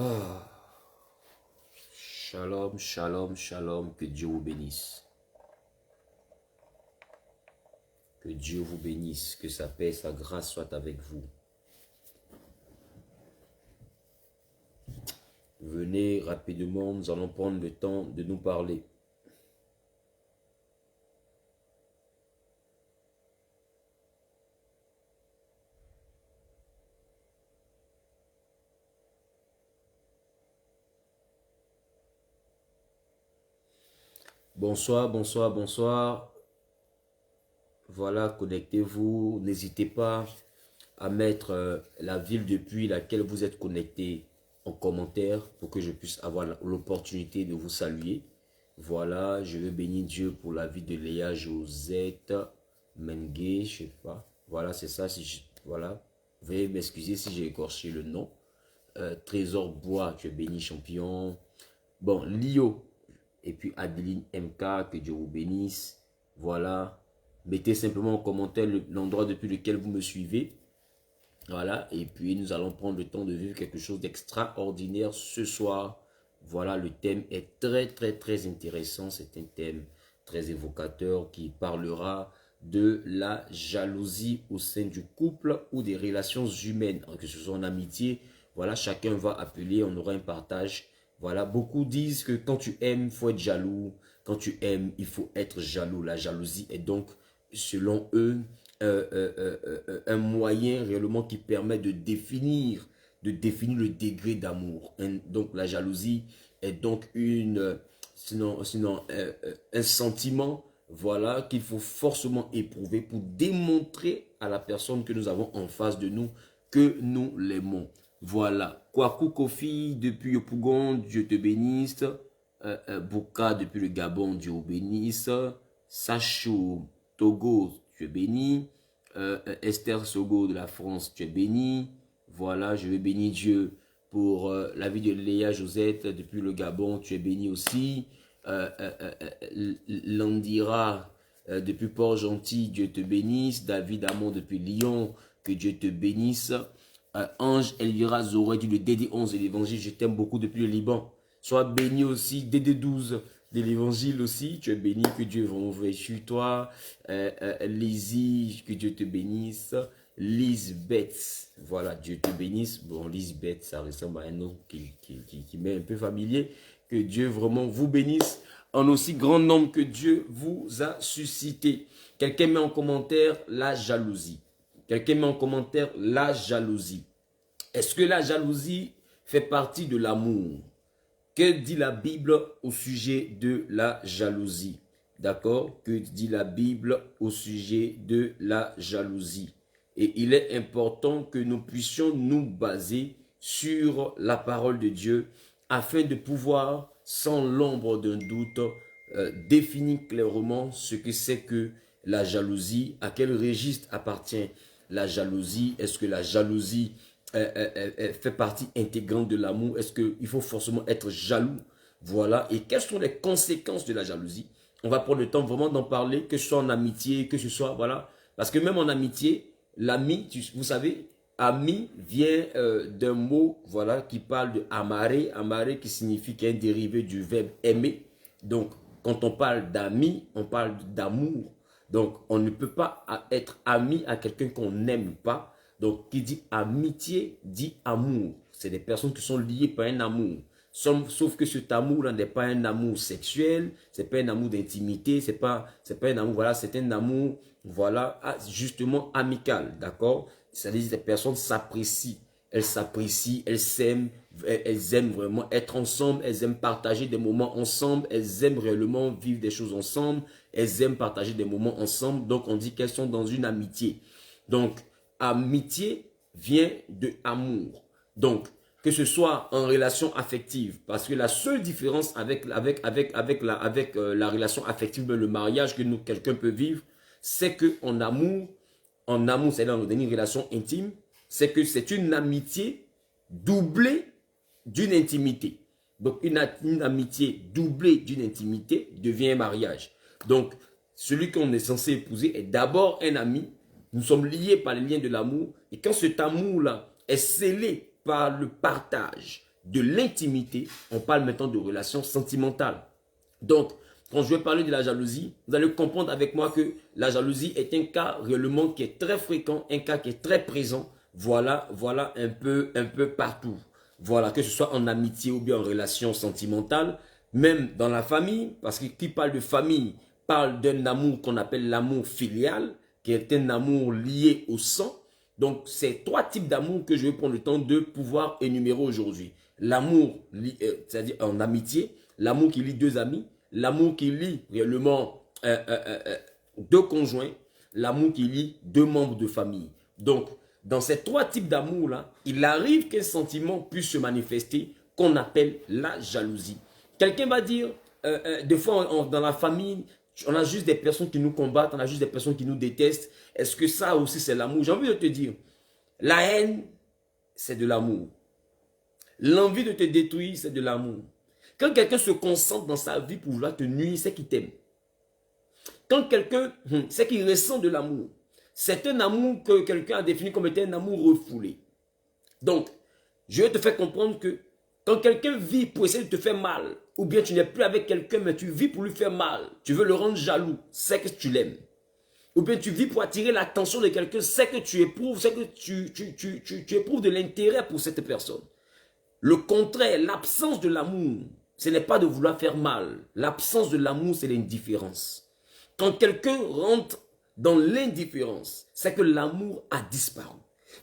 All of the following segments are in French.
Ah, shalom, shalom, shalom, que Dieu vous bénisse. Que Dieu vous bénisse, que sa paix, sa grâce soit avec vous. Venez rapidement, nous allons prendre le temps de nous parler. Bonsoir, bonsoir, bonsoir. Voilà, connectez-vous. N'hésitez pas à mettre la ville depuis laquelle vous êtes connecté en commentaire pour que je puisse avoir l'opportunité de vous saluer. Voilà, je veux bénir Dieu pour la vie de Léa Josette Mengue, je sais pas. Voilà, c'est ça. Voilà, veuillez m'excuser si j'ai écorché le nom. Trésor Bois, tu es béni champion. Bon, Lio et puis Adeline MK, que Dieu vous bénisse. Voilà, mettez simplement en commentaire l'endroit depuis lequel vous me suivez. Voilà, et puis nous allons prendre le temps de vivre quelque chose d'extraordinaire ce soir. Voilà, le thème est très intéressant. C'est un thème très évocateur qui parlera de la jalousie au sein du couple ou des relations humaines, que ce soit en amitié. Voilà, chacun va appeler, on aura un partage. Voilà, beaucoup disent que quand tu aimes, il faut être jaloux. Quand tu aimes, il faut être jaloux. La jalousie est donc, selon eux, un moyen réellement qui permet de définir le degré d'amour. Donc la jalousie est donc un sentiment, voilà, qu'il faut forcément éprouver pour démontrer à la personne que nous avons en face de nous que nous l'aimons. Voilà. Kwaku Kofi depuis Yopougon, Dieu te bénisse. Bouka depuis le Gabon, Dieu vous bénisse. Sachou Togo, tu es béni. Esther Sogo de la France, tu es béni. Voilà, je vais bénir Dieu pour la vie de Léa Josette depuis le Gabon, tu es béni aussi. Landira depuis Port-Gentil, Dieu te bénisse. David Amon depuis Lyon, que Dieu te bénisse. Ange Elvira Zoré du DD11 de l'évangile, je t'aime beaucoup depuis le Liban. Sois béni aussi, DD12 de l'évangile aussi, tu es béni, que Dieu renvoie sur toi. Lizzie, que Dieu te bénisse. Lisbeth, voilà, Dieu te bénisse. Bon, Lisbeth, ça ressemble à un nom qui m'est un peu familier. Que Dieu vraiment vous bénisse en aussi grand nombre que Dieu vous a suscité. Quelqu'un met en commentaire la jalousie. Quelqu'un met en commentaire la jalousie. Est-ce que la jalousie fait partie de l'amour? Que dit la Bible au sujet de la jalousie? D'accord? Que dit la Bible au sujet de la jalousie? Et il est important que nous puissions nous baser sur la parole de Dieu afin de pouvoir, sans l'ombre d'un doute, définir clairement ce que c'est que la jalousie, à quel registre appartient la jalousie. Est-ce que la jalousie fait partie intégrante de l'amour? Est-ce qu'il faut forcément être jaloux? Voilà. Et quelles sont les conséquences de la jalousie? On va prendre le temps vraiment d'en parler, que ce soit en amitié, que ce soit, voilà. Parce que même en amitié, l'ami, vous savez, ami vient d'un mot, voilà, qui parle de amare. Amare qui signifie qu'il y a un dérivé du verbe aimer. Donc, quand on parle d'ami, on parle d'amour. Donc, on ne peut pas être ami à quelqu'un qu'on n'aime pas. Donc, qui dit amitié, dit amour. C'est des personnes qui sont liées par un amour. Sauf que cet amour-là n'est pas un amour sexuel, c'est pas un amour d'intimité, c'est pas un amour, voilà, c'est un amour, voilà, justement amical, d'accord? C'est-à-dire que les personnes s'apprécient, elles s'aiment, elles aiment vraiment être ensemble, elles aiment partager des moments ensemble, elles aiment réellement vivre des choses ensemble, elles aiment partager des moments ensemble, donc on dit qu'elles sont dans une amitié. Donc, amitié vient de amour. Donc, que ce soit en relation affective, parce que la seule différence avec la relation affective, le mariage que quelqu'un peut vivre, c'est qu'en amour, c'est-à-dire dans une relation intime, c'est que c'est une amitié doublée d'une intimité. Donc, une amitié doublée d'une intimité devient un mariage. Donc, celui qu'on est censé épouser est d'abord un ami. Nous sommes liés par les liens de l'amour. Et quand cet amour-là est scellé par le partage, de l'intimité, on parle maintenant de relations sentimentales. Donc, quand je vais parler de la jalousie, vous allez comprendre avec moi que la jalousie est un cas réellement qui est très fréquent, un cas qui est très présent, voilà un peu partout. Voilà, que ce soit en amitié ou bien en relation sentimentale, même dans la famille, parce que qui parle de famille parle d'un amour qu'on appelle l'amour filial, qui est un amour lié au sang. Donc, c'est trois types d'amour que je vais prendre le temps de pouvoir énumérer aujourd'hui. L'amour, c'est-à-dire en amitié, l'amour qui lie deux amis, l'amour qui lie réellement deux conjoints, l'amour qui lie deux membres de famille. Donc, dans ces trois types d'amour-là, il arrive qu'un sentiment puisse se manifester qu'on appelle la jalousie. Quelqu'un va dire, des fois dans la famille, on a juste des personnes qui nous combattent, on a juste des personnes qui nous détestent. Est-ce que ça aussi c'est l'amour? J'ai envie de te dire, la haine, c'est de l'amour. L'envie de te détruire, c'est de l'amour. Quand quelqu'un se concentre dans sa vie pour vouloir te nuire, c'est qu'il t'aime. Quand quelqu'un, c'est qu'il ressent de l'amour. C'est un amour que quelqu'un a défini comme étant un amour refoulé. Donc, je vais te faire comprendre que quand quelqu'un vit pour essayer de te faire mal, ou bien tu n'es plus avec quelqu'un, mais tu vis pour lui faire mal, tu veux le rendre jaloux, c'est que tu l'aimes. Ou bien tu vis pour attirer l'attention de quelqu'un, c'est que tu éprouves, c'est que tu éprouves de l'intérêt pour cette personne. Le contraire, l'absence de l'amour, ce n'est pas de vouloir faire mal. L'absence de l'amour, c'est l'indifférence. Quand quelqu'un rentre dans l'indifférence, c'est que l'amour a disparu.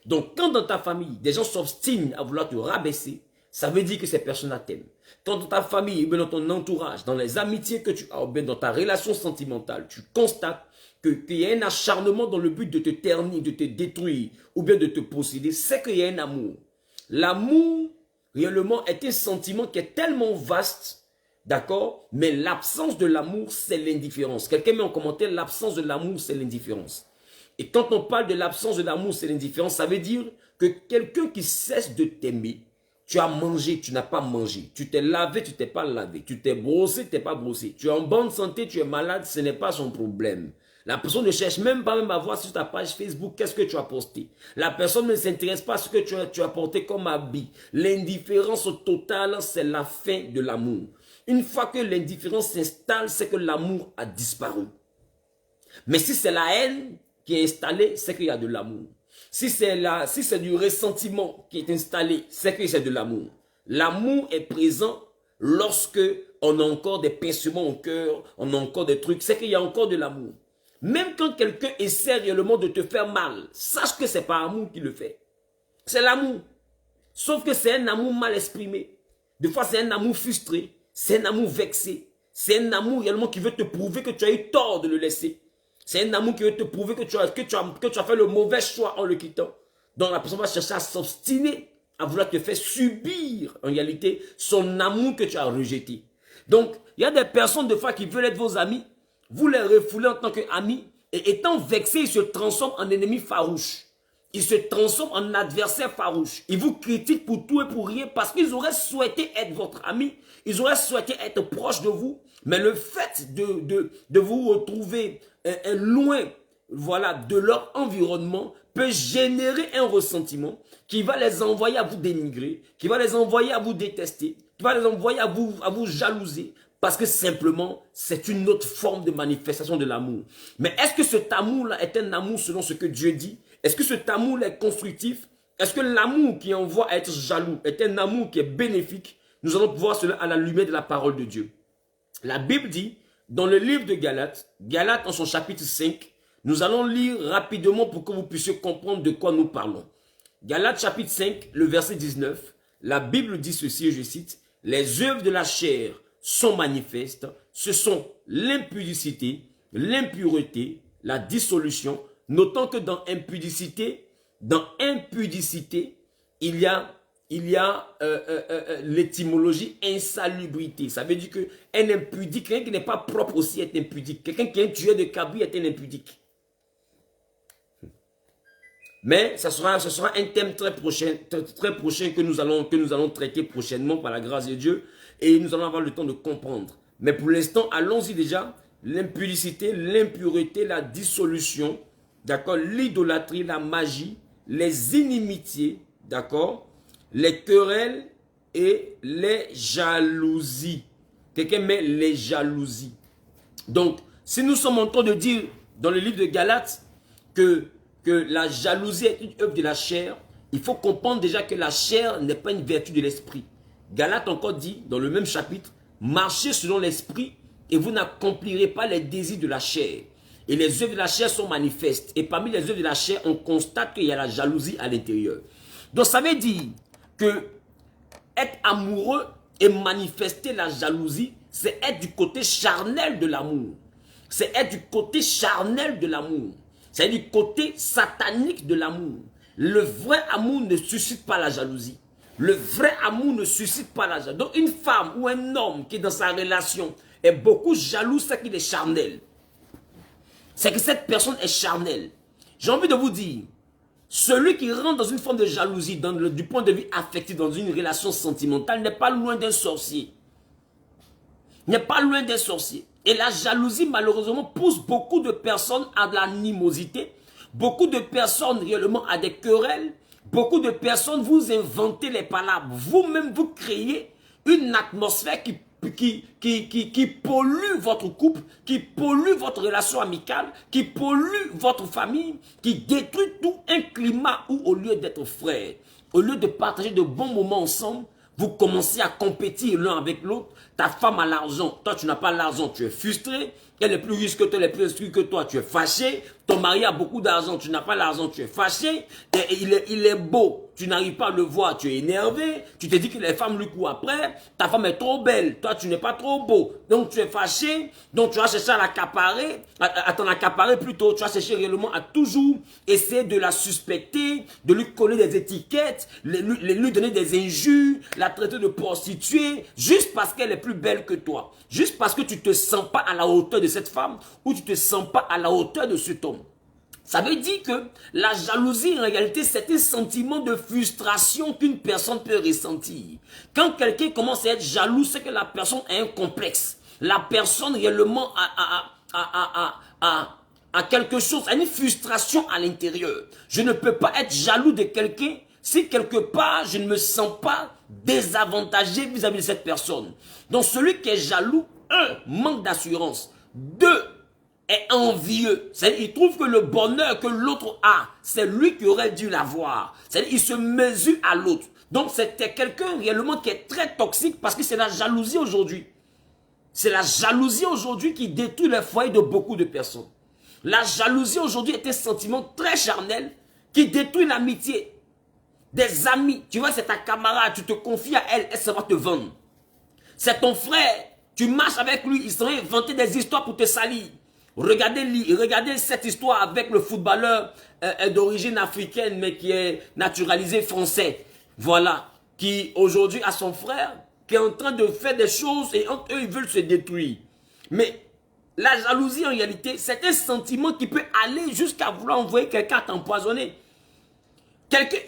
Donc, quand dans ta famille, des gens s'obstinent à vouloir te rabaisser, ça veut dire que ces personnes-là t'aiment. Quand dans ta famille, ou bien dans ton entourage, dans les amitiés que tu as, ou bien dans ta relation sentimentale, tu constates qu'il y a un acharnement dans le but de te ternir, de te détruire, ou bien de te posséder, c'est qu'il y a un amour. L'amour, réellement, est un sentiment qui est tellement vaste, d'accord? Mais l'absence de l'amour, c'est l'indifférence. Quelqu'un met en commentaire, l'absence de l'amour, c'est l'indifférence. Et quand on parle de l'absence de l'amour, c'est l'indifférence, ça veut dire que quelqu'un qui cesse de t'aimer, tu as mangé, tu n'as pas mangé. Tu t'es lavé, tu t'es pas lavé. Tu t'es brossé, tu t'es pas brossé. Tu es en bonne santé, tu es malade, ce n'est pas son problème. La personne ne cherche même pas à voir sur ta page Facebook qu'est-ce que tu as posté. La personne ne s'intéresse pas à ce que tu as porté comme habit. L'indifférence totale, c'est la fin de l'amour. Une fois que l'indifférence s'installe, c'est que l'amour a disparu. Mais si c'est la haine qui est installée, c'est qu'il y a de l'amour. Si c'est du ressentiment qui est installé, c'est que c'est de l'amour. L'amour est présent lorsque on a encore des pincements au cœur, on a encore des trucs, c'est qu'il y a encore de l'amour. Même quand quelqu'un essaie réellement de te faire mal, sache que ce n'est pas l'amour qui le fait. C'est l'amour. Sauf que c'est un amour mal exprimé. Des fois, c'est un amour frustré, c'est un amour vexé. C'est un amour réellement qui veut te prouver que tu as eu tort de le laisser. C'est un amour qui veut te prouver que tu as fait le mauvais choix en le quittant. Donc la personne va chercher à s'obstiner, à vouloir te faire subir en réalité son amour que tu as rejeté. Donc il y a des personnes de fois qui veulent être vos amis, vous les refoulez en tant qu'amis et étant vexés, ils se transforment en ennemis farouches. Ils se transforment en adversaires farouches. Ils vous critiquent pour tout et pour rien parce qu'ils auraient souhaité être votre ami. Ils auraient souhaité être proches de vous. Mais le fait de vous retrouver loin, voilà, de leur environnement peut générer un ressentiment qui va les envoyer à vous dénigrer, qui va les envoyer à vous détester, qui va les envoyer à vous jalouser. Parce que simplement, c'est une autre forme de manifestation de l'amour. Mais est-ce que cet amour-là est un amour selon ce que Dieu dit? Est-ce que cet amour est constructif? Est-ce que l'amour qui envoie à être jaloux est un amour qui est bénéfique? Nous allons voir cela à la lumière de la parole de Dieu. La Bible dit, dans le livre de Galates, Galates en son chapitre 5, nous allons lire rapidement pour que vous puissiez comprendre de quoi nous parlons. Galates chapitre 5, le verset 19, la Bible dit ceci, et je cite, « Les œuvres de la chair sont manifestes, ce sont l'impudicité, l'impureté, la dissolution. » Notons que dans impudicité, il y a l'étymologie insalubrité. Ça veut dire qu'un impudique, quelqu'un qui n'est pas propre aussi est impudique. Quelqu'un qui est un tueur de cabri est un impudique. Mais ce sera un thème très prochain que nous allons traiter prochainement par la grâce de Dieu. Et nous allons avoir le temps de comprendre. Mais pour l'instant, allons-y déjà. L'impudicité, l'impureté, la dissolution, d'accord, l'idolâtrie, la magie, les inimitiés, d'accord, les querelles et les jalousies. Quelqu'un met les jalousies. Donc, si nous sommes en train de dire dans le livre de Galates que la jalousie est une œuvre de la chair, il faut comprendre déjà que la chair n'est pas une vertu de l'esprit. Galates encore dit, dans le même chapitre, marchez selon l'esprit et vous n'accomplirez pas les désirs de la chair. Et les œuvres de la chair sont manifestes. Et parmi les œuvres de la chair, on constate qu'il y a la jalousie à l'intérieur. Donc ça veut dire que être amoureux et manifester la jalousie, c'est être du côté charnel de l'amour. C'est être du côté charnel de l'amour. C'est du côté satanique de l'amour. Le vrai amour ne suscite pas la jalousie. Le vrai amour ne suscite pas la jalousie. Donc une femme ou un homme qui est dans sa relation est beaucoup jaloux, c'est qu'il est charnel. C'est que cette personne est charnelle. J'ai envie de vous dire, celui qui rentre dans une forme de jalousie, du point de vue affectif, dans une relation sentimentale, n'est pas loin d'un sorcier. N'est pas loin d'un sorcier. Et la jalousie, malheureusement, pousse beaucoup de personnes à de l'animosité. Beaucoup de personnes, réellement, à des querelles. Beaucoup de personnes, vous inventez les palabres. Vous-même, vous créez une atmosphère qui pollue votre couple, qui pollue votre relation amicale, qui pollue votre famille, qui détruit tout un climat où, au lieu d'être frères, au lieu de partager de bons moments ensemble, vous commencez à compétir l'un avec l'autre. Ta femme a l'argent, toi tu n'as pas l'argent, tu es frustré. Elle est plus riche que toi, elle est plus instruite que toi, tu es fâché. Ton mari a beaucoup d'argent, tu n'as pas l'argent, tu es fâché. Et il est beau, tu n'arrives pas à le voir, tu es énervé. Tu te dis que les femmes lui courent après. Ta femme est trop belle, toi tu n'es pas trop beau. Donc tu es fâché, donc tu vas chercher à l'accaparer, à t'en accaparer plutôt. Tu vas chercher réellement à toujours essayer de la suspecter, de lui coller des étiquettes, lui donner des injures, la traiter de prostituée, juste parce qu'elle est plus belle que toi. Juste parce que tu ne te sens pas à la hauteur de cette femme ou tu ne te sens pas à la hauteur de cet homme. Ça veut dire que la jalousie, en réalité, c'est un sentiment de frustration qu'une personne peut ressentir. Quand quelqu'un commence à être jaloux, c'est que la personne a un complexe. La personne réellement a quelque chose, a une frustration à l'intérieur. Je ne peux pas être jaloux de quelqu'un si quelque part je ne me sens pas désavantagé vis-à-vis de cette personne. Donc celui qui est jaloux, un, manque d'assurance. Deux, est envieux. C'est-à-dire, il trouve que le bonheur que l'autre a, c'est lui qui aurait dû l'avoir. C'est-à-dire, il se mesure à l'autre. Donc, c'était quelqu'un réellement qui est très toxique parce que c'est la jalousie aujourd'hui. C'est la jalousie aujourd'hui qui détruit le foyer de beaucoup de personnes. La jalousie aujourd'hui est un sentiment très charnel qui détruit l'amitié. Des amis, tu vois, c'est ta camarade, tu te confies à elle, elle va te vendre. C'est ton frère, tu marches avec lui, il serait inventé des histoires pour te salir. Regardez cette histoire avec le footballeur d'origine africaine, mais qui est naturalisé français. Voilà, qui aujourd'hui a son frère, qui est en train de faire des choses et entre eux, ils veulent se détruire. Mais la jalousie, en réalité, c'est un sentiment qui peut aller jusqu'à vouloir envoyer quelqu'un t'empoisonner.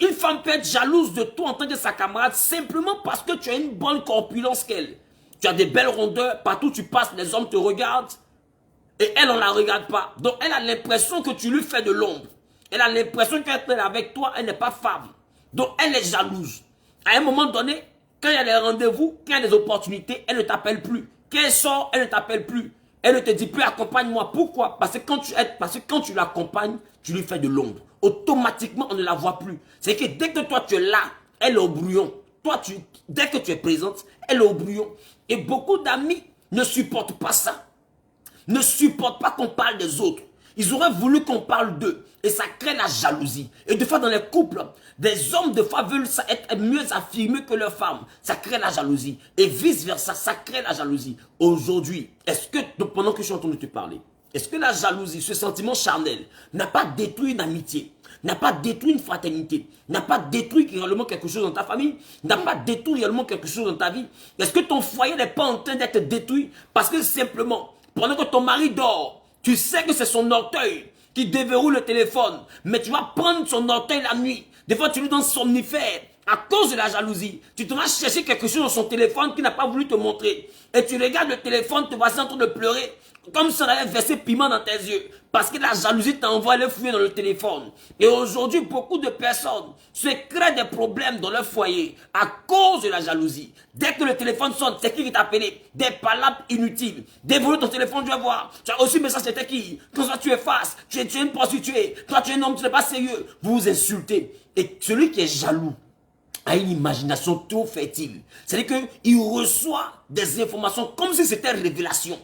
Une femme peut être jalouse de toi en tant que sa camarade simplement parce que tu as une bonne corpulence qu'elle. Tu as des belles rondeurs, partout où tu passes, les hommes te regardent. Et elle, on ne la regarde pas. Donc, elle a l'impression que tu lui fais de l'ombre. Elle a l'impression qu'elle est avec toi, elle n'est pas femme. Donc, elle est jalouse. À un moment donné, quand il y a des rendez-vous, quand il y a des opportunités, elle ne t'appelle plus. Quand elle sort, elle ne t'appelle plus. Elle ne te dit plus accompagne-moi. Pourquoi? Parce que quand tu l'accompagnes, tu lui fais de l'ombre. Automatiquement, on ne la voit plus. C'est que dès que toi tu es là, elle est au brouillon. Dès que tu es présente, elle est au brouillon. Et beaucoup d'amis ne supportent pas ça. Ne supportent pas qu'on parle des autres. Ils auraient voulu qu'on parle d'eux. Et ça crée la jalousie. Et des fois dans les couples, des hommes de fois veulent être mieux affirmés que leurs femmes. Ça crée la jalousie. Et vice versa, ça crée la jalousie. Aujourd'hui, est-ce que, pendant que je suis en train de te parler, est-ce que la jalousie, ce sentiment charnel, n'a pas détruit une amitié, n'a pas détruit une fraternité, n'a pas détruit réellement quelque chose dans ta famille, n'a pas détruit réellement quelque chose dans ta vie? Est-ce que ton foyer n'est pas en train d'être détruit parce que simplement, pendant que ton mari dort, tu sais que c'est son orteil qui déverrouille le téléphone, mais tu vas prendre son orteil la nuit. Des fois, tu lui donnes somnifère. À cause de la jalousie, tu te vas chercher quelque chose dans son téléphone qu'il n'a pas voulu te montrer. Et tu regardes le téléphone, te voici en train de pleurer, comme si on avait versé piment dans tes yeux. Parce que la jalousie t'envoie les fouiller dans le téléphone. Et aujourd'hui, beaucoup de personnes se créent des problèmes dans leur foyer à cause de la jalousie. Dès que le téléphone sonne, c'est qui t'a appelé? Des palabres inutiles. Dévoiler ton téléphone, tu vas voir. Tu as reçu un message, c'était qui? Quand ça, tu effaces. Tu es une prostituée. Toi, tu es un homme, tu n'es pas sérieux. Vous vous insultez. Et celui qui est jaloux a une imagination trop fertile. C'est-à-dire qu'il reçoit des informations comme si c'était une révélation.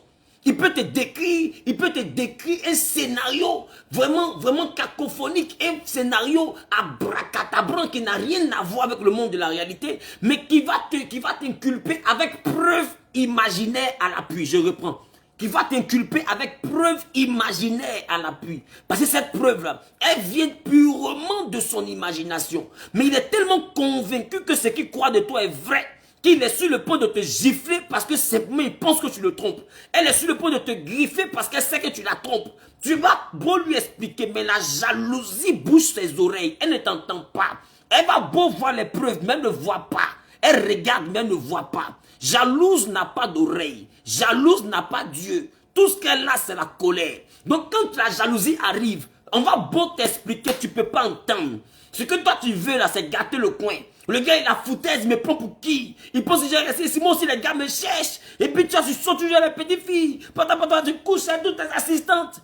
Il peut te décrire un scénario vraiment cacophonique, un scénario abracadabra qui n'a rien à voir avec le monde de la réalité, mais qui va t'inculper avec preuve imaginaire à l'appui. Je reprends. Qui va t'inculper avec preuve imaginaire à l'appui. Parce que cette preuve-là, elle vient purement de son imagination. Mais il est tellement convaincu que ce qu'il croit de toi est vrai, qu'il est sur le point de te gifler parce que simplement il pense que tu le trompes. Elle est sur le point de te griffer parce qu'elle sait que tu la trompes. Tu vas beau lui expliquer, mais la jalousie bouche ses oreilles. Elle ne t'entend pas. Elle va beau voir les preuves, mais elle ne voit pas. Elle regarde, mais elle ne voit pas. Jalouse n'a pas d'oreille. Jalouse n'a pas Dieu. Tout ce qu'elle a, c'est la colère. Donc quand la jalousie arrive, on va beau t'expliquer, tu ne peux pas entendre. Ce que toi tu veux là, c'est gâter le coin. Le gars il a foutaise, il me prend pour qui? Il pense que j'ai resté ici, moi aussi les gars me cherchent. Et puis tu sors toujours les petites filles. Pendant tu couches avec toutes tes assistantes.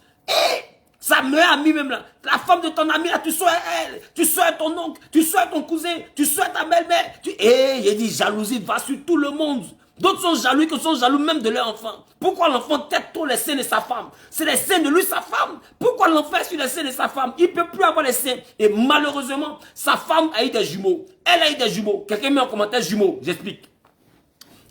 Sa meilleure amie même là, la femme de ton ami là, tu sois elle, tu sois ton oncle, tu sois ton cousin, tu sois ta belle-mère. Il dit jalousie va sur tout le monde. D'autres sont jaloux, que sont jaloux même de leur enfant. Pourquoi l'enfant tête trop les seins de sa femme? C'est les seins de lui, sa femme. Pourquoi l'enfant est sur les seins de sa femme? Il ne peut plus avoir les seins. Et malheureusement, sa femme a eu des jumeaux. Elle a eu des jumeaux. Quelqu'un met en commentaire jumeaux, j'explique.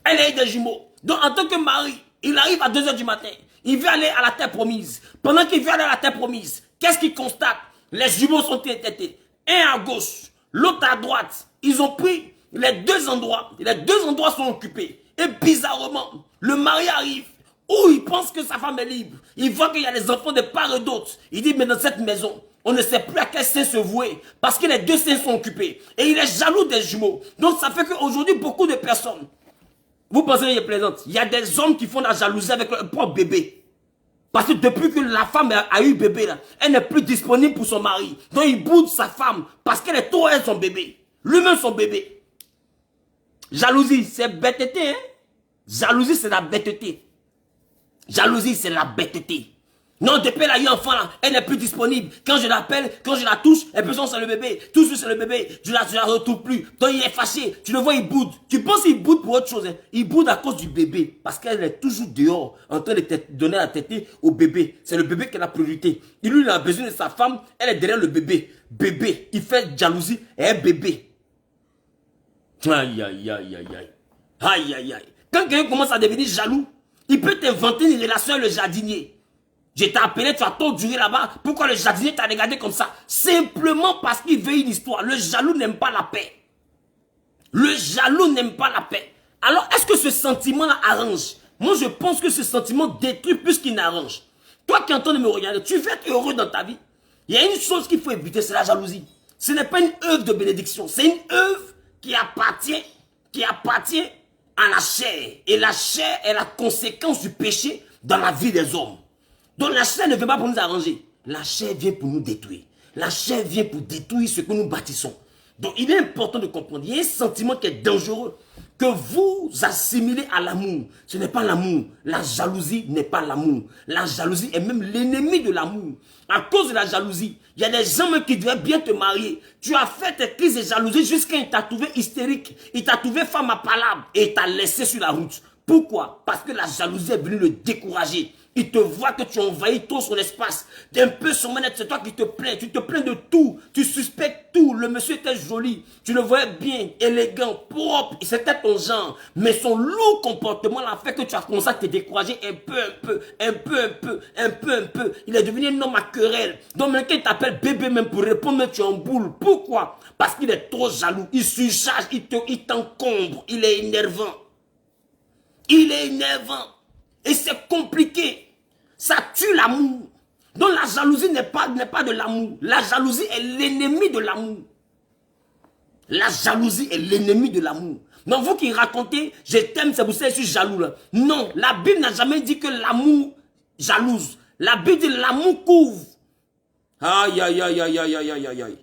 Elle a eu des jumeaux. Donc en tant que mari, il arrive à 2 h du matin. Il veut aller à la terre promise. Pendant qu'il veut aller à la terre promise, qu'est-ce qu'il constate? Les jumeaux sont tétés. Un à gauche, l'autre à droite. Ils ont pris les 2 endroits. Les 2 endroits sont occupés. Et bizarrement, le mari arrive où il pense que sa femme est libre. Il voit qu'il y a des enfants de part et d'autre. Il dit, mais dans cette maison, on ne sait plus à quel sein se vouer parce que les 2 seins sont occupés. Et il est jaloux des jumeaux. Donc ça fait qu'aujourd'hui, beaucoup de personnes, vous pensez qu'il est plaisante, il y a des hommes qui font la jalousie avec leur propre bébé. Parce que depuis que la femme a eu bébé, là, elle n'est plus disponible pour son mari. Donc il boude sa femme parce qu'elle est trop elle son bébé. Lui-même son bébé. Jalousie, c'est bêteté. Hein? Jalousie, c'est la bêteté. Jalousie, c'est la bêteté. Non, depuis elle a eu enfant, là, elle n'est plus disponible. Quand je l'appelle, quand je la touche, elle peut sentir le bébé. Tout de suite, c'est le bébé. Je la retrouve plus. Donc, il est fâché. Tu le vois, il boude. Tu penses qu'il boude pour autre chose. Hein? Il boude à cause du bébé. Parce qu'elle est toujours dehors, en train de donner la tétée au bébé. C'est le bébé qui a la priorité. Lui, il a besoin de sa femme. Elle est derrière le bébé. Bébé. Il fait jalousie et un bébé. Aïe, aïe, aïe, aïe, aïe. Aïe, aïe, aïe. Quand quelqu'un commence à devenir jaloux, il peut t'inventer une relation avec le jardinier. Je t'ai appelé, tu as trop duré là-bas. Pourquoi le jardinier t'a regardé comme ça? Simplement parce qu'il veut une histoire. Le jaloux n'aime pas la paix. Le jaloux n'aime pas la paix. Alors, est-ce que ce sentiment-là arrange? Moi, je pense que ce sentiment détruit plus qu'il n'arrange. Toi qui es en train de me regarder, tu veux être heureux dans ta vie. Il y a une chose qu'il faut éviter, c'est la jalousie. Ce n'est pas une œuvre de bénédiction. C'est une œuvre qui appartient à la chair. Et la chair est la conséquence du péché dans la vie des hommes. Donc la chair ne vient pas pour nous arranger. La chair vient pour nous détruire. La chair vient pour détruire ce que nous bâtissons. Donc il est important de comprendre. Il y a un sentiment qui est dangereux que vous assimilez à l'amour. Ce n'est pas l'amour. La jalousie n'est pas l'amour. La jalousie est même l'ennemi de l'amour. À cause de la jalousie, il y a des gens même qui devraient bien te marier. Tu as fait tes crises de jalousie jusqu'à il t'a trouvé hystérique. Il t'a trouvé femme à palabre et il t'a laissé sur la route. Pourquoi? Parce que la jalousie est venue le décourager. Il te voit que tu envahis tout son espace. D'un peu son manette, c'est toi qui te plains. Tu te plains de tout. Tu suspectes tout. Le monsieur était joli. Tu le voyais bien, élégant, propre. C'était ton genre. Mais son lourd comportement l'a fait que tu as commencé à te décourager un peu. Il est devenu un homme à querelle. Donc maintenant qu'il t'appelle bébé même pour répondre, mais tu es en boule. Pourquoi? Parce qu'il est trop jaloux. Il surcharge, il t'encombre. Il est énervant. Il est énervant. Et c'est compliqué. Ça tue l'amour. Donc la jalousie n'est pas de l'amour. La jalousie est l'ennemi de l'amour. La jalousie est l'ennemi de l'amour. Donc vous qui racontez, je t'aime, c'est pour ça que je suis jaloux là. Non, la Bible n'a jamais dit que l'amour jalouse. La Bible dit l'amour couvre. Aïe, aïe, aïe, aïe, aïe, aïe, aïe, aïe.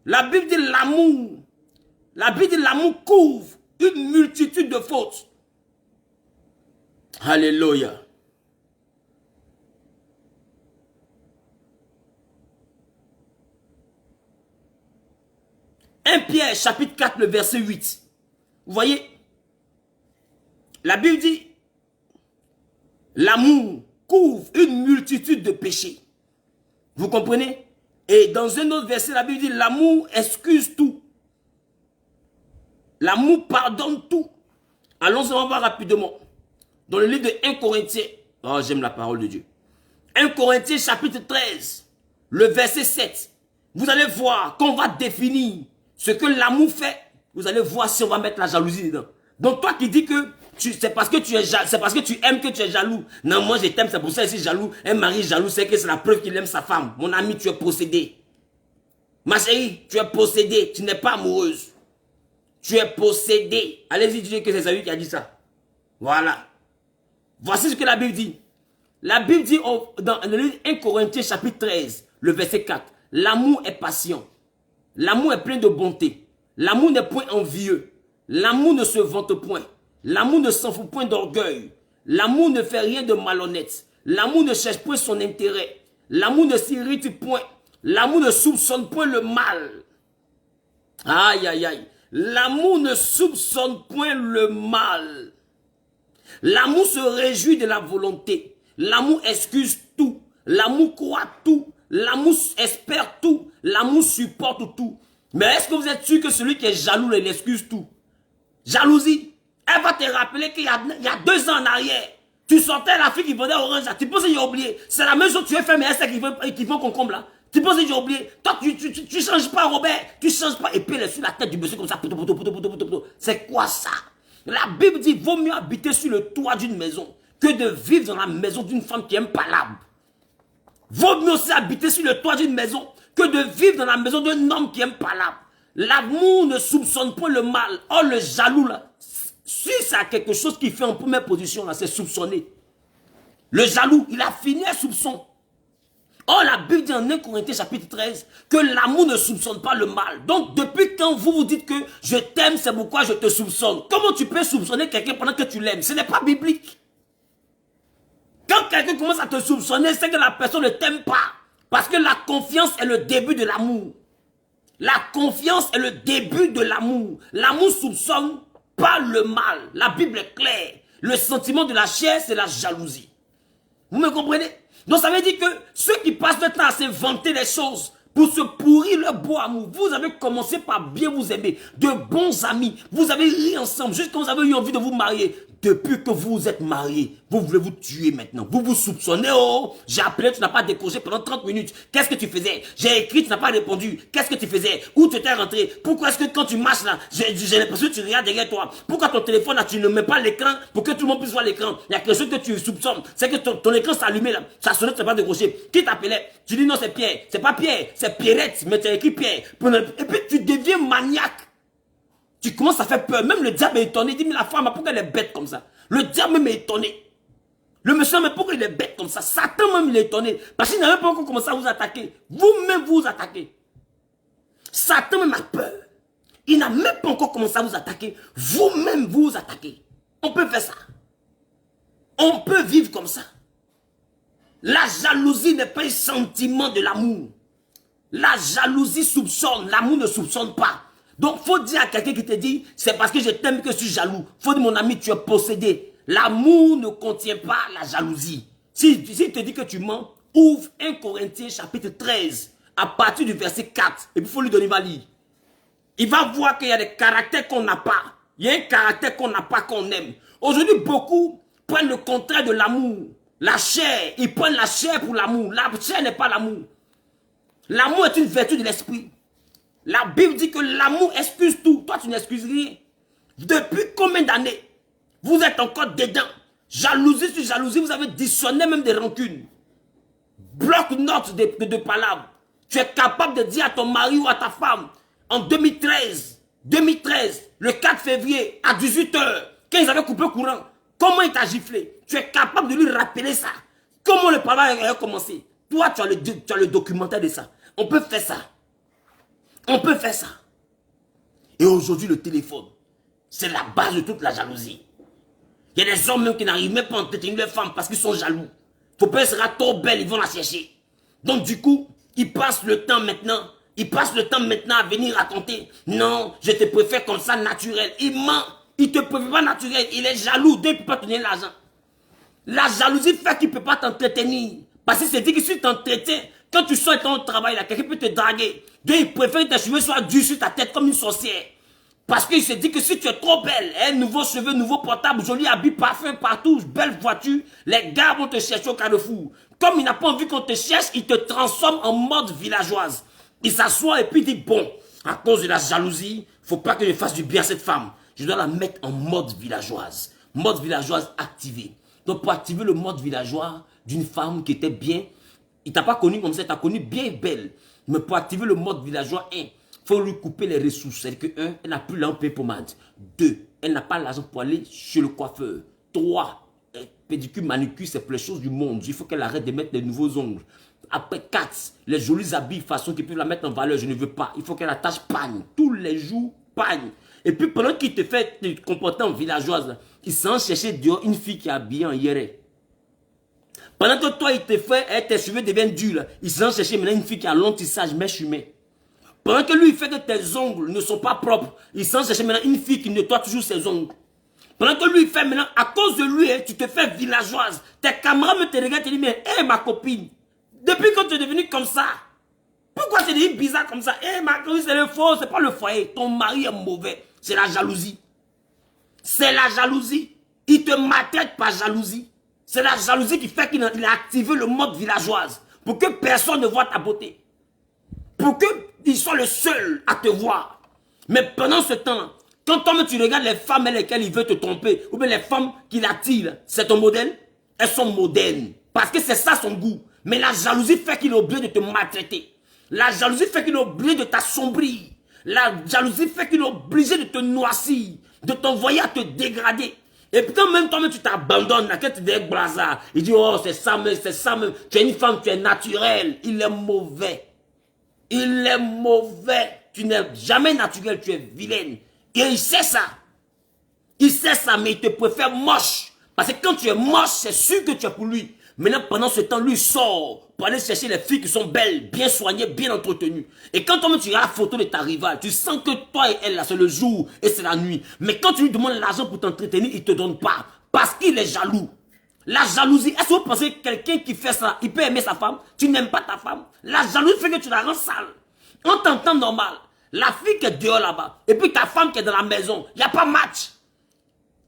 La Bible dit l'amour. La Bible dit l'amour couvre une multitude de fautes. Alléluia. Un Pierre, chapitre 4, le verset 8. Vous voyez, la Bible dit, l'amour couvre une multitude de péchés. Vous comprenez? Et dans un autre verset, la Bible dit, l'amour excuse tout. L'amour pardonne tout. Allons, on va voir rapidement. Dans le livre de 1 Corinthiens, oh, j'aime la parole de Dieu. 1 Corinthiens, chapitre 13, le verset 7. Vous allez voir qu'on va définir ce que l'amour fait. Vous allez voir si on va mettre la jalousie dedans. Donc toi qui dis que c'est parce que tu aimes que tu es jaloux. Non, moi je t'aime, c'est pour ça que je suis jaloux. Un mari jaloux, c'est que c'est la preuve qu'il aime sa femme. Mon ami, tu es possédé. Ma chérie, tu es possédée. Tu n'es pas amoureuse. Tu es possédé. Allez-y, dites que c'est lui qui a dit ça. Voilà. Voici ce que la Bible dit. La Bible dit dans le livre 1 Corinthiens chapitre 13, le verset 4. L'amour est patient. L'amour est plein de bonté. L'amour n'est point envieux. L'amour ne se vante point. L'amour ne s'en fout point d'orgueil. L'amour ne fait rien de malhonnête. L'amour ne cherche point son intérêt. L'amour ne s'irrite point. L'amour ne soupçonne point le mal. Aïe, aïe, aïe. L'amour ne soupçonne point le mal. L'amour se réjouit de la volonté. L'amour excuse tout. L'amour croit tout. L'amour espère tout. L'amour supporte tout. Mais est-ce que vous êtes sûr que celui qui est jaloux, il excuse tout? Jalousie. Elle va te rappeler qu'il y a 2 ans en arrière, tu sortais la fille qui vendait orange là. Tu penses que j'ai oublié? C'est la même chose que tu as fait, mais elle qui vend concombre là. Tu penses que j'ai oublié? Toi, tu changes pas, Robert. Tu changes pas. Et puis elle est sur la tête du monsieur comme ça. C'est quoi ça? La Bible dit, vaut mieux habiter sur le toit d'une maison que de vivre dans la maison d'une femme qui aime pas l'arbre. Vaut mieux aussi habiter sur le toit d'une maison que de vivre dans la maison d'un homme qui aime pas l'arbre. L'amour ne soupçonne pas le mal. Oh, le jaloux là, si ça a quelque chose qui fait en première position là, c'est soupçonner. Le jaloux, il a fini un soupçon. Oh, la Bible dit en 1 Corinthiens chapitre 13 que l'amour ne soupçonne pas le mal. Donc, depuis quand vous vous dites que je t'aime, c'est pourquoi je te soupçonne. Comment tu peux soupçonner quelqu'un pendant que tu l'aimes? Ce n'est pas biblique. Quand quelqu'un commence à te soupçonner, c'est que la personne ne t'aime pas. Parce que la confiance est le début de l'amour. La confiance est le début de l'amour. L'amour soupçonne pas le mal. La Bible est claire. Le sentiment de la chair, c'est la jalousie. Vous me comprenez? Donc ça veut dire que ceux qui passent le temps à s'inventer des choses pour se pourrir leur beau amour, vous avez commencé par bien vous aimer, de bons amis, vous avez ri ensemble, juste quand vous avez eu envie de vous marier. Depuis que vous êtes mariés, vous voulez vous tuer maintenant. Vous vous soupçonnez, oh, j'ai appelé, tu n'as pas décroché pendant 30 minutes. Qu'est-ce que tu faisais? J'ai écrit, tu n'as pas répondu. Qu'est-ce que tu faisais? Où tu étais rentré? Pourquoi est-ce que quand tu marches là, j'ai l'impression que tu regardes derrière toi? Pourquoi ton téléphone là, tu ne mets pas l'écran pour que tout le monde puisse voir l'écran? Il y a quelque chose que tu soupçonnes. C'est que ton écran s'allumait là. Ça sonnait, tu n'as pas décroché. Qui t'appelait? Tu dis non, c'est Pierre. C'est pas Pierre, c'est Pierrette. Mais tu as écrit Pierre. Et puis tu deviens maniaque. Tu commences à faire peur. Même le diable est étonné. Il dit, mais la femme, pourquoi elle est bête comme ça? Le diable même est étonné. Le monsieur, mais pourquoi il est bête comme ça? Satan même, il est étonné. Parce qu'il n'a même pas encore commencé à vous attaquer. Vous-même, vous attaquez. Satan même a peur. Il n'a même pas encore commencé à vous attaquer. Vous-même, vous attaquez. On peut faire ça. On peut vivre comme ça. La jalousie n'est pas un sentiment de l'amour. La jalousie soupçonne. L'amour ne soupçonne pas. Donc, il faut dire à quelqu'un qui te dit, c'est parce que je t'aime que je suis jaloux. Il faut dire, mon ami, tu es possédé. L'amour ne contient pas la jalousie. Si te dit que tu mens, ouvre 1 Corinthiens chapitre 13, à partir du verset 4. Et puis, il faut lui donner, il va lire. Il va voir qu'il y a des caractères qu'on n'a pas. Il y a un caractère qu'on n'a pas, qu'on aime. Aujourd'hui, beaucoup prennent le contraire de l'amour. La chair, ils prennent la chair pour l'amour. La chair n'est pas l'amour. L'amour est une vertu de l'esprit. La Bible dit que l'amour excuse tout. Toi, tu n'excuses rien. Depuis combien d'années vous êtes encore dedans? Jalousie sur jalousie, vous avez dissonné même des rancunes. Bloc-notes de palabres. Tu es capable de dire à ton mari ou à ta femme, en 2013, 2013, le 4 février, à 18 h, quand ils avaient coupé le courant, comment il t'a giflé? Tu es capable de lui rappeler ça? Comment le parlement a commencé? Toi, tu as le documentaire de ça. On peut faire ça. On peut faire ça. Et aujourd'hui, le téléphone, c'est la base de toute la jalousie. Il y a des hommes même qui n'arrivent même pas à entretenir les femmes parce qu'ils sont jaloux. Faut pas qu'elle sera trop belle, ils vont la chercher. Donc du coup, ils passent le temps maintenant. Ils passent le temps maintenant à venir raconter. Non, je te préfère comme ça, naturel. Il ment. Il te préfère pas naturel. Il est jaloux. Dieu ne peut pas te donner l'argent. La jalousie fait qu'il ne peut pas t'entretenir. Parce que c'est dit que si tu t'entretiens, quand tu sors de ton travail, là, quelqu'un peut te draguer. Dieu, il préfère que tes cheveux soient durs sur ta tête comme une sorcière. Parce qu'il se dit que si tu es trop belle, nouveaux cheveux, nouveau portable, joli habit, parfum partout, belle voiture, les gars vont te chercher au carrefour. Comme il n'a pas envie qu'on te cherche, il te transforme en mode villageoise. Il s'assoit et puis il dit, bon, à cause de la jalousie, faut pas que je fasse du bien à cette femme. Je dois la mettre en mode villageoise. Mode villageoise activé. Donc pour activer le mode villageois d'une femme qui était bien, il t'a pas connu comme ça, il t'a connu bien belle. Mais pour activer le mode villageois, il faut lui couper les ressources. C'est-à-dire que, un, elle n'a plus l'argent pour payer pommade. 2, elle n'a pas l'argent pour aller chez le coiffeur. 3, pédicure, manucure, c'est pour les choses du monde. Il faut qu'elle arrête de mettre des nouveaux ongles. Après 4, les jolis habits, façon qui peuvent la mettre en valeur, je ne veux pas. Il faut qu'elle attache pagne. Tous les jours, pagne. Et puis pendant qu'il te fait te comporter en villageoise, là, il s'en chercher dehors une fille qui est habillée en hiéré. Pendant que toi, il te fait, tes cheveux deviennent durs, là, il s'en chercher maintenant une fille qui a long tissage, mèche humaine. Pendant que lui, il fait que tes ongles ne sont pas propres, il s'en chercher maintenant une fille qui nettoie toujours ses ongles. Pendant que lui, il fait maintenant, à cause de lui, tu te fais villageoise. Tes camarades me te regardent et te disent, mais hé ma copine, depuis quand tu es devenue comme ça, pourquoi tu es devenue bizarre comme ça? Hé ma copine, c'est le faux, c'est pas le foyer. Ton mari est mauvais. C'est la jalousie. C'est la jalousie. Il te maltraite par jalousie. C'est la jalousie qui fait qu'il a activé le mode villageoise. Pour que personne ne voit ta beauté. Pour qu'il soit le seul à te voir. Mais pendant ce temps, quand toi tu regardes les femmes avec lesquelles il veut te tromper, ou bien les femmes qu'il attire, c'est ton modèle, elles sont modernes. Parce que c'est ça son goût. Mais la jalousie fait qu'il est obligé de te maltraiter. La jalousie fait qu'il est obligé de t'assombrir. La jalousie fait qu'il est obligé de te noircir, de t'envoyer à te dégrader. Et puis quand même toi-même tu t'abandonnes, quand tu es blazard, il dit, oh c'est ça même, tu es une femme, tu es naturelle. Il est mauvais. Il est mauvais. Tu n'es jamais naturel, tu es vilaine. Et il sait ça. Il sait ça, mais il te préfère moche. Parce que quand tu es moche, c'est sûr que tu es pour lui. Maintenant, pendant ce temps, lui sort pour aller chercher les filles qui sont belles, bien soignées, bien entretenues. Et quand toi-même tu regardes la photo de ta rivale, tu sens que toi et elle, là, c'est le jour et c'est la nuit. Mais quand tu lui demandes l'argent pour t'entretenir, il ne te donne pas. Parce qu'il est jaloux. La jalousie, est-ce que vous pensez que quelqu'un qui fait ça, il peut aimer sa femme? Tu n'aimes pas ta femme? La jalousie fait que tu la rends sale. En temps normal, la fille qui est dehors là-bas, et puis ta femme qui est dans la maison, il n'y a pas match.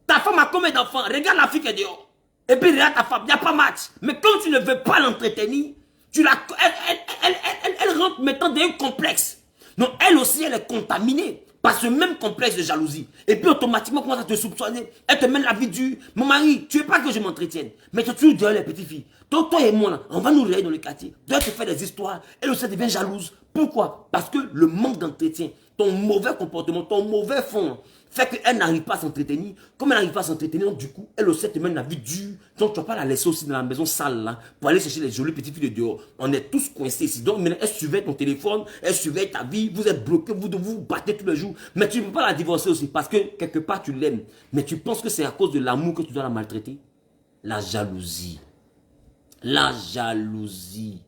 Ta femme a combien d'enfants? Regarde la fille qui est dehors. Et puis regarde ta femme, il n'y a pas match. Mais quand tu ne veux pas l'entretenir, elle rentre maintenant dans un complexe. Donc elle aussi, elle est contaminée par ce même complexe de jalousie. Et puis automatiquement, commence à te soupçonner. Elle te mène la vie dure. Mon mari, tu veux pas que je m'entretienne. Mais tu es toujours dehors les petites filles. Donc toi et moi, là, on va nous réveiller dans le quartier. Toi, tu fais des histoires. Elle aussi devient jalouse. Pourquoi? Parce que le manque d'entretien, ton mauvais comportement, ton mauvais fond, fait qu'elle n'arrive pas à s'entretenir. Comme elle n'arrive pas à s'entretenir, donc du coup, elle aussi te mène la vie dure. Donc tu ne vas pas la laisser aussi dans la maison sale là, pour aller chercher les jolies petites filles de dehors. On est tous coincés ici. Donc maintenant, elle surveille ton téléphone, elle surveille ta vie, vous êtes bloqués, vous battez tous les jours. Mais tu ne peux pas la divorcer aussi parce que quelque part tu l'aimes. Mais tu penses que c'est à cause de l'amour que tu dois la maltraiter. La jalousie. La jalousie.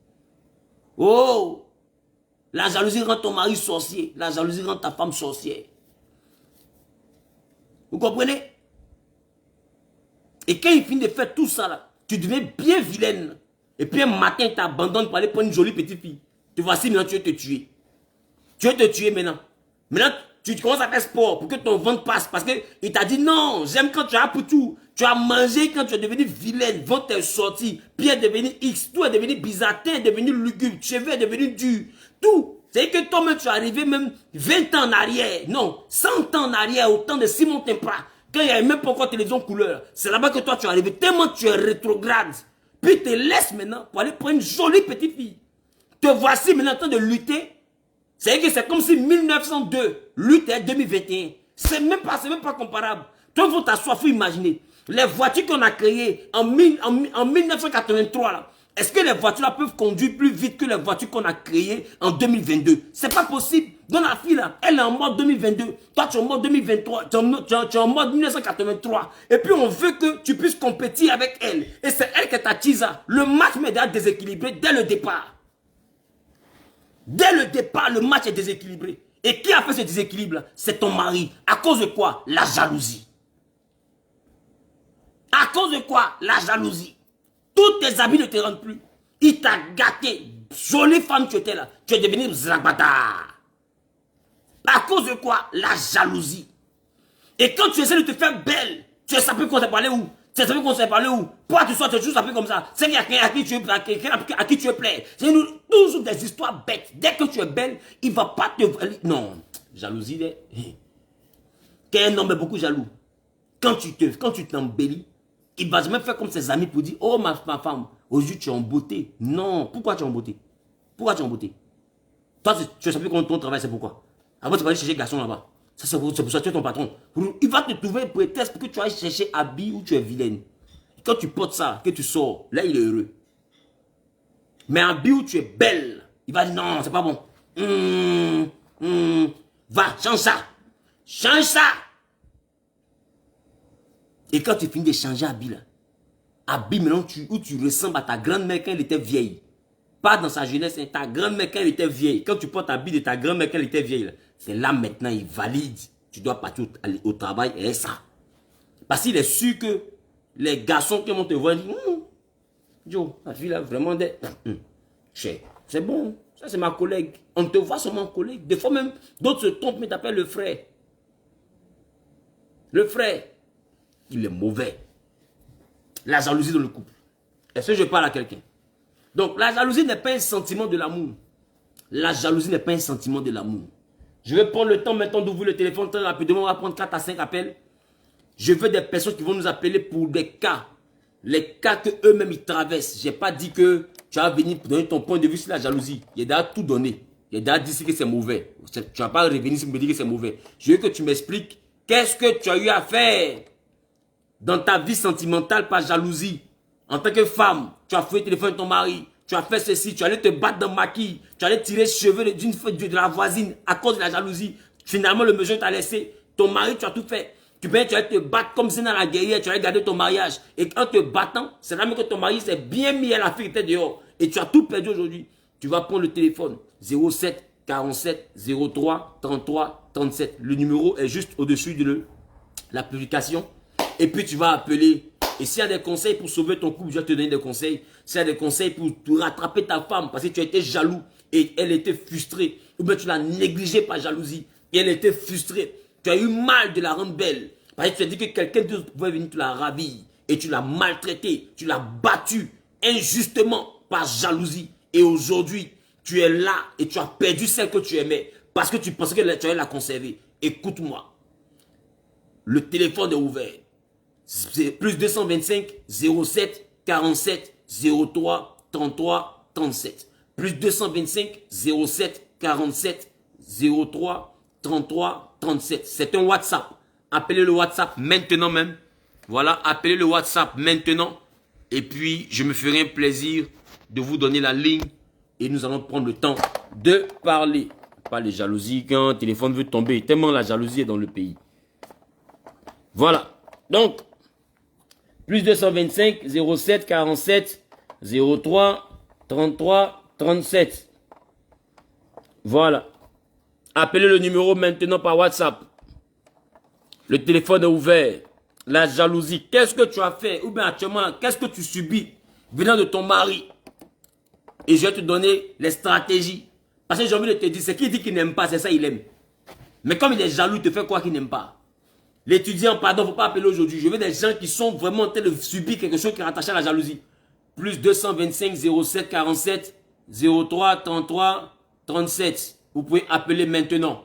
Oh! La jalousie rend ton mari sorcier. La jalousie rend ta femme sorcière. Vous comprenez? Et quand il finit de faire tout ça, là, tu deviens bien vilaine. Et puis un matin, tu t'abandonnes pour aller prendre une jolie petite fille. Tu vois, si maintenant tu veux te tuer. Tu veux te tuer maintenant. Maintenant, tu commences à faire sport pour que ton ventre passe. Parce qu'il t'a dit non, j'aime quand tu as pour tout. Tu as mangé quand tu es devenu vilaine. Ventre est sorti. Pied est devenu X. Tout est devenu bizarre. Teint est devenu lugubre. Cheveux est devenu dur. Tout. C'est que toi-même, tu es arrivé même 20 ans en arrière. Non, 100 ans en arrière, au temps de Simon Tempra. Quand il n'y avait même pas encore télévision couleur. C'est là-bas que toi, tu es arrivé. Tellement tu es rétrograde. Puis tu te laisses maintenant pour aller prendre une jolie petite fille. Te voici maintenant en train de lutter. C'est que c'est comme si 1902, lui, t'es 2021. C'est même pas comparable. Toi, il faut t'asseoir, il faut imaginer. Les voitures qu'on a créées en 1983, là, est-ce que les voitures-là peuvent conduire plus vite que les voitures qu'on a créées en 2022? C'est pas possible. Dans la fille, là, elle est en mode 2022. Toi, tu es en mode 2023. Tu es en mode 1983. Et puis, on veut que tu puisses compétir avec elle. Et c'est elle qui est ta tisa. Le match m'est déjà déséquilibré dès le départ. Dès le départ, le match est déséquilibré. Et qui a fait ce déséquilibre-là? C'est ton mari. À cause de quoi? La jalousie. À cause de quoi? La jalousie. Tous tes amis ne te rendent plus. Il t'a gâté. Jolie femme tu étais là. Tu es devenue Zrabata. À cause de quoi? La jalousie. Et quand tu essaies de te faire belle, tu es sapé qu'on s'est parlé où? Tu es sapé qu'on s'est parlé où? Pourquoi tu sois toujours sapé comme ça? C'est à qui tu es plais. C'est toujours des histoires bêtes. Dès que tu es belle, il ne va pas te... Non. Jalousie, t'es un homme beaucoup jaloux. Quand tu t'embellis, il va jamais faire comme ses amis pour dire, oh ma femme, aujourd'hui tu es en beauté. Non, pourquoi tu es en beauté? Pourquoi tu es en beauté? Toi, tu sais plus comment ton travail, c'est pourquoi? Avant, tu vas aller chercher garçon là-bas. C'est pour ça que tu es ton patron. Il va te trouver un prétexte pour que tu ailles chercher habit où tu es vilaine. Et quand tu portes ça, que tu sors, là il est heureux. Mais habit où tu es belle, il va dire non, c'est pas bon. Va, change ça. Change ça. Et quand tu finis de changer habit là, habit maintenant où tu ressembles à ta grand-mère quand elle était vieille. Pas dans sa jeunesse, hein, ta grand-mère quand elle était vieille. Quand tu portes habit de ta grand-mère quand elle était vieille, c'est là maintenant il valide. Tu dois partir au travail et ça. Parce qu'il est sûr que les garçons qui vont te voir disent Joe, la fille là vraiment c'est bon, ça c'est ma collègue. On te voit seulement collègue. Des fois même, d'autres se trompent mais t'appellent le frère. Le frère. Il est mauvais. La jalousie dans le couple. Est-ce que je parle à quelqu'un? Donc, la jalousie n'est pas un sentiment de l'amour. La jalousie n'est pas un sentiment de l'amour. Je vais prendre le temps maintenant d'ouvrir le téléphone très rapidement. On va prendre 4 à 5 appels. Je veux des personnes qui vont nous appeler pour des cas. Les cas qu'eux-mêmes ils traversent. Je n'ai pas dit que tu vas venir pour donner ton point de vue sur la jalousie. Il y a déjà tout donné. Il y a déjà dit que c'est mauvais. Tu ne vas pas revenir sur me dire que c'est mauvais. Je veux que tu m'expliques qu'est-ce que tu as eu à faire dans ta vie sentimentale par jalousie. En tant que femme, tu as fait le téléphone de ton mari, tu as fait ceci, tu allais te battre dans le maquis, tu allais tirer les cheveux de la voisine à cause de la jalousie. Finalement, le monsieur t'a laissé. Ton mari, tu as tout fait. Tu allais te battre comme si dans la guerrière, tu allais garder ton mariage. Et en te battant, c'est là même que ton mari s'est bien mis à la fille qui était dehors. Et tu as tout perdu aujourd'hui. Tu vas prendre le téléphone 07 47 03 33 37. Le numéro est juste au-dessus de la publication. Et puis tu vas appeler. Et s'il y a des conseils pour sauver ton couple, je vais te donner des conseils. S'il y a des conseils pour rattraper ta femme parce que tu as été jaloux et elle était frustrée. Ou bien tu l'as négligée par jalousie et elle était frustrée. Tu as eu mal de la rendre belle. Parce que tu as dit que quelqu'un d'autre pouvait venir te la ravir. Et tu l'as maltraitée. Tu l'as battue injustement par jalousie. Et aujourd'hui, tu es là et tu as perdu celle que tu aimais. Parce que tu pensais que tu allais la conserver. Écoute-moi. Le téléphone est ouvert. C'est plus 225 07 47 03 33 37. Plus 225 07 47 03 33 37. C'est un WhatsApp. Appelez le WhatsApp maintenant même. Voilà, appelez le WhatsApp maintenant. Et puis, je me ferai un plaisir de vous donner la ligne. Et nous allons prendre le temps de parler. Pas les jalousies quand un téléphone veut tomber. Tellement la jalousie est dans le pays. Voilà. Donc, plus 225 07 47 03 33 37. Voilà. Appelez le numéro maintenant par WhatsApp. Le téléphone est ouvert. La jalousie. Qu'est-ce que tu as fait? Ou bien actuellement, qu'est-ce que tu subis venant de ton mari? Et je vais te donner les stratégies. Parce que j'ai envie de te dire, c'est qui dit qu'il n'aime pas, c'est ça il aime. Mais comme il est jaloux, il te fait quoi qu'il n'aime pas? L'étudiant, pardon, il ne faut pas appeler aujourd'hui. Je veux des gens qui sont vraiment en train de subir quelque chose qui est rattaché à la jalousie. Plus 225 07 47 03 33 37. Vous pouvez appeler maintenant.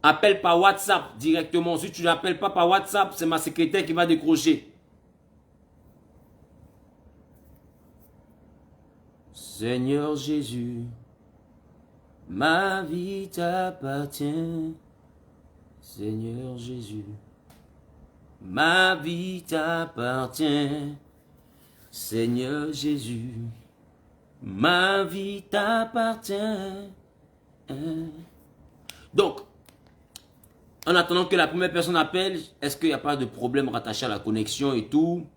Appelle par WhatsApp directement. Si tu n'appelles pas par WhatsApp, c'est ma secrétaire qui va décrocher. Seigneur Jésus, Ma vie t'appartient, Seigneur Jésus. Ma vie t'appartient, Seigneur Jésus. Ma vie t'appartient. Donc, en attendant que la première personne appelle, est-ce qu'il n'y a pas de problème rattaché à la connexion et tout?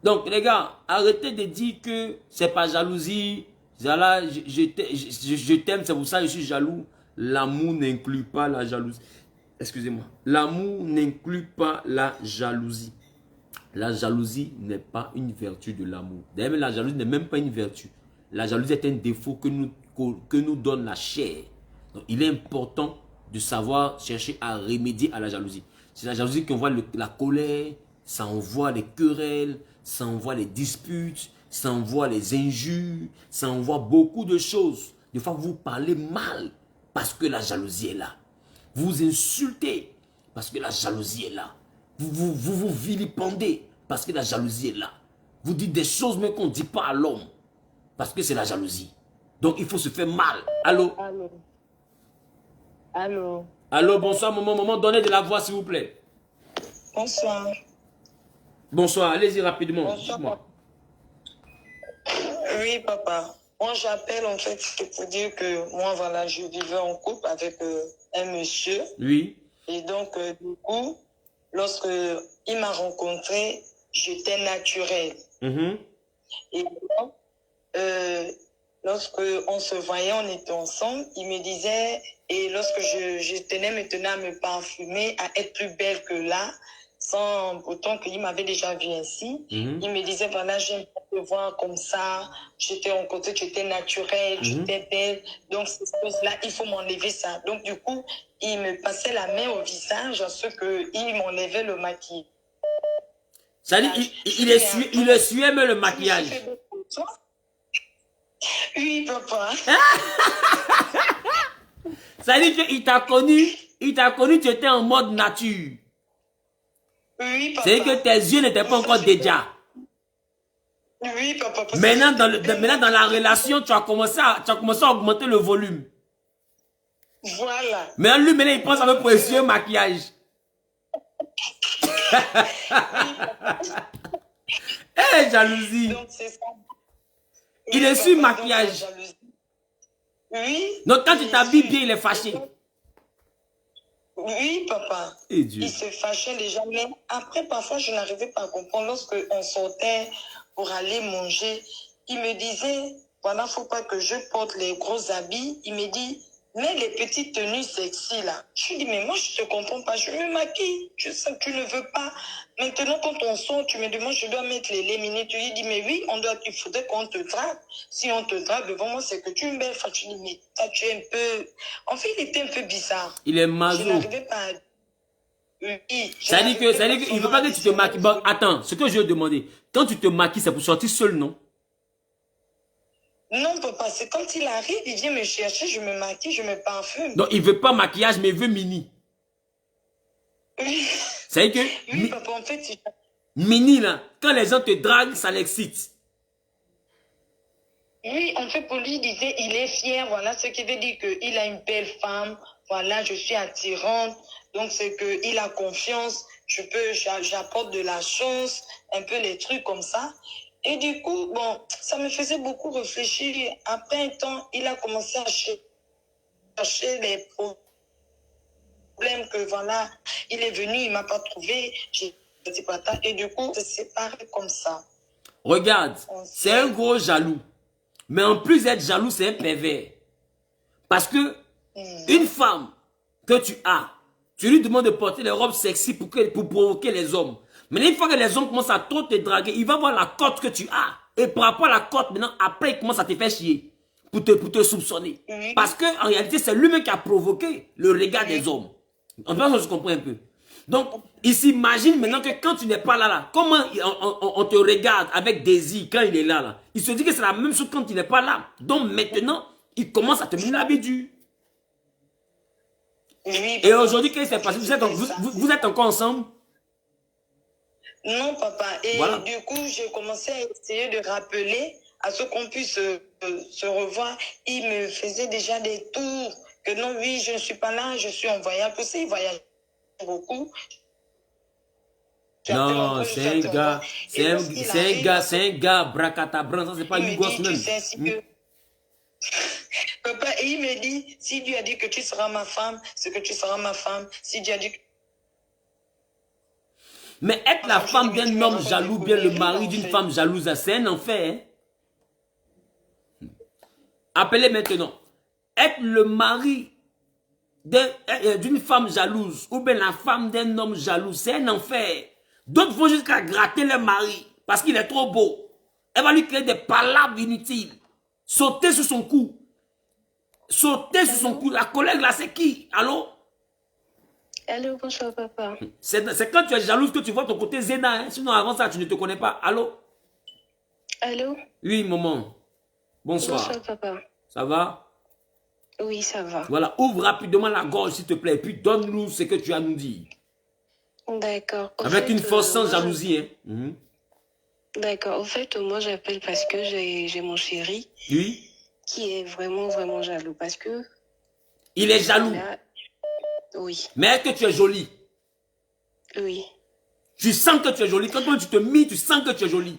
Donc, les gars, arrêtez de dire que c'est pas jalousie. Voilà, je t'aime, c'est pour ça que je suis jaloux. L'amour n'inclut pas la jalousie. Excusez-moi. L'amour n'inclut pas la jalousie. La jalousie n'est pas une vertu de l'amour. D'ailleurs, la jalousie n'est même pas une vertu. La jalousie est un défaut que nous donne la chair. Donc, il est important de savoir chercher à remédier à la jalousie. C'est la jalousie qui envoie la colère, ça envoie les querelles, ça envoie les disputes, ça envoie les injures, ça envoie beaucoup de choses. Des fois, vous parlez mal parce que la jalousie est là. Vous insultez parce que la jalousie est là. Vous vilipendez parce que la jalousie est là. Vous dites des choses même qu'on ne dit pas à l'homme parce que c'est la jalousie. Donc il faut se faire mal. Allô? Allô? Allô? Allô, bonsoir, maman, donnez de la voix s'il vous plaît. Bonsoir. Bonsoir, allez-y rapidement. Bonsoir. Oui, papa. Moi, j'appelle en fait pour dire que moi, voilà, je vivais en couple avec un monsieur. Oui. Et donc, du coup, lorsque il m'a rencontré, j'étais naturelle. Et donc, lorsque on se voyait, on était ensemble, il me disait, et lorsque je tenais maintenant à me parfumer, à être plus belle que là, sans pourtant qu'il m'avait déjà vu ainsi, il me disait, voilà, j'aime te voir comme ça, j'étais rencontrée, tu étais naturelle, tu étais belle, donc ces choses-là, il faut m'enlever ça. Donc du coup, il me passait la main au visage, à ce qu'il m'enlevait le maquillage. Ça dit, il essuyait même le maquillage. Oui, papa. Ça dit qu'il t'a connu, tu étais en mode nature. Oui, papa. C'est que tes yeux n'étaient pas encore déjà. Oui, papa. Maintenant, dans la relation, tu as commencé à augmenter le volume. Voilà. Mais lui, maintenant, il pense avec pour essuyer le maquillage. Eh, jalousie. Donc, c'est ça. Il essuie le maquillage. Oui. Donc, quand tu t'habilles bien, il est fâché. Oui, papa. Et Dieu. Il se fâchait déjà. Mais après, parfois, je n'arrivais pas à comprendre. Lorsqu'on sortait pour aller manger, il me disait, voilà, faut pas que je porte les gros habits. Il me dit, mais les petites tenues sexy, là. Je lui dis, mais moi, je te comprends pas. Je me maquille. Je sais que tu ne veux pas. Maintenant, quand on sort, tu me demandes, je dois mettre les minutes. Tu lui dis, mais oui, il faudrait qu'on te drague. Si on te drague devant moi, c'est que tu es une belle femme. Tu dis, mais toi, tu es un peu... En fait, il était un peu bizarre. Il est maso. Je n'arrivais pas à... Oui, ça dit qu'il ne veut pas que tu te maquilles. Bon, attends, ce que je veux demander, quand tu te maquilles, c'est pour sortir seul, non? Non, papa, c'est quand il arrive, il vient me chercher, je me maquille, je me parfume. Donc, il ne veut pas maquillage, mais il veut mini. Oui. C'est que... Oui, papa, en fait... Mini, là, quand les gens te draguent, ça l'excite. Oui, en fait, pour lui, il disait, il est fier, voilà, ce qui veut dire qu'il a une belle femme, voilà, je suis attirante, donc c'est qu'il a confiance, j'apporte de la chance, un peu les trucs comme ça. Et du coup, bon, ça me faisait beaucoup réfléchir. Après un temps, il a commencé à chercher les problèmes que, voilà, il est venu, il ne m'a pas trouvé, et du coup, c'est séparé comme ça. Regarde, c'est un gros jaloux. Mais en plus d'être jaloux, c'est un pervers. Parce que une femme que tu as, tu lui demandes de porter des robes sexy pour provoquer les hommes. Mais une fois que les hommes commencent à trop te draguer, il va voir la cote que tu as. Et par rapport à la cote, maintenant, après, il commence à te faire chier. Pour te soupçonner. Parce qu'en réalité, c'est lui-même qui a provoqué le regard des hommes. En fait, je comprends un peu. Donc, il s'imagine maintenant que quand tu n'es pas là, comment on te regarde avec désir quand il est là. Il se dit que c'est la même chose quand il n'est pas là. Donc maintenant, il commence à te mettre l'habitude. Oui, et aujourd'hui, qu'est-ce qui s'est passé? Vous êtes encore ensemble? Non, papa. Et voilà. du coup, j'ai commencé à essayer de rappeler à ce qu'on puisse se revoir, il me faisait déjà des tours. Que non, oui, je ne suis pas là, je suis en voyage. Parce qu'il voyage beaucoup. Non, c'est un gars, c'est un gars, bracatabrant, ça c'est pas Yougos même. Tu sais, si que... Papa, et il me dit, si Dieu a dit que tu seras ma femme, c'est que tu seras ma femme. Si Dieu a dit que... Mais être la femme d'un homme jaloux, bien le mari d'une femme jalouse, c'est un enfer. Hein? Appelez maintenant. Être le mari d'une femme jalouse ou bien la femme d'un homme jaloux, c'est un enfer. D'autres vont jusqu'à gratter leur mari parce qu'il est trop beau. Elle va lui créer des palabres inutiles. Sauter sur son cou. Sauter sur son cou. La collègue là, c'est qui? Allô? Allô, bonsoir papa. C'est quand tu es jalouse que tu vois ton côté zéna. Hein? Sinon avant ça, tu ne te connais pas. Allô? Allô? Oui, maman. Bonsoir. Bonsoir papa. Ça va? Oui, ça va. Voilà, ouvre rapidement la gorge s'il te plaît. Et puis donne-nous ce que tu as à nous dire. D'accord. Avec une force sans jalousie. Hein? Mhm. D'accord. Au fait, moi j'appelle parce que j'ai mon chéri Oui. qui est vraiment, vraiment jaloux. Parce que... Il est jaloux. Là, oui. Mais est-ce que tu es jolie? Oui. Tu sens que tu es jolie. Quand tu te mis, tu sens que tu es jolie.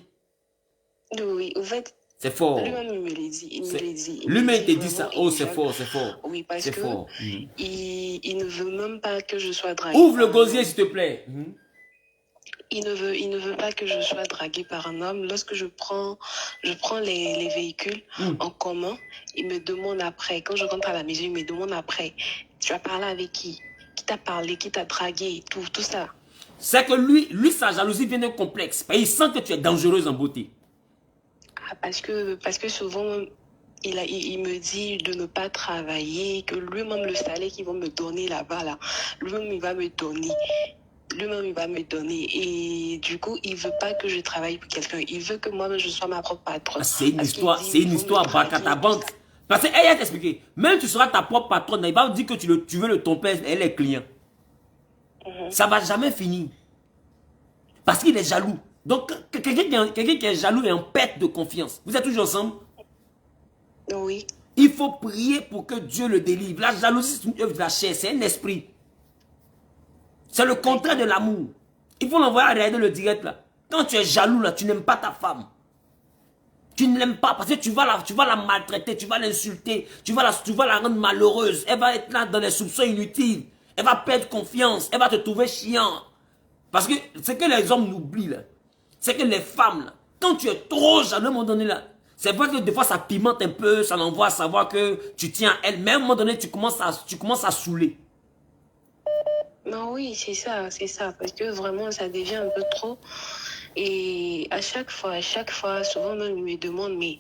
Oui, au fait... C'est fort. Lui-même, il me l'a dit. Il me l'a dit. Lui-même, il te dit ça. Vraiment, Oh, il est c'est jaloux. fort, c'est fort. Oui, parce C'est que fort. il ne veut même pas que je sois draguée. Ouvre le par un gosier, homme. s'il te plaît. Il ne veut pas que je sois draguée par un homme. Lorsque je prends les véhicules en commun, il me demande après. Quand je rentre à la maison, il me demande après. Tu as parlé avec qui? Qui t'a parlé? Qui t'a dragué? Tout ça. C'est que lui, sa jalousie vient d'un complexe. Il sent que tu es dangereuse en beauté. Ah, parce que souvent, il me dit de ne pas travailler, que lui-même, le salaire qu'ils vont me donner là-bas, là, lui-même, il va me donner. Lui-même, il va me donner. Et du coup, il veut pas que je travaille pour quelqu'un. Il veut que moi, je sois ma propre patronne. C'est une histoire bacatabanque. Parce qu'elle a t'expliqué. Même tu seras ta propre patronne, il va dire que tu veux le tromper, elle est client. Ça ne va jamais finir. Parce qu'il est jaloux. Donc, quelqu'un qui est jaloux est en perte de confiance. Vous êtes toujours ensemble? Oui. Il faut prier pour que Dieu le délivre. La jalousie, c'est une œuvre de la chair, c'est un esprit. C'est le contraire de l'amour. Il faut l'envoyer à regarder le direct là. Quand tu es jaloux là, tu n'aimes pas ta femme. Tu ne l'aimes pas parce que tu vas la maltraiter, tu vas l'insulter, tu vas la rendre malheureuse. Elle va être là dans les soupçons inutiles. Elle va perdre confiance, elle va te trouver chiant. Parce que ce que les hommes oublient là, c'est que les femmes là, quand tu es trop jaloux à un moment donné là, c'est vrai que des fois ça pimente un peu, ça l'envoie à savoir que tu tiens à elle, mais à un moment donné tu commences à saouler. Non, oui, c'est ça, parce que vraiment, ça devient un peu trop. Et à chaque fois, souvent, même, il me demande, mais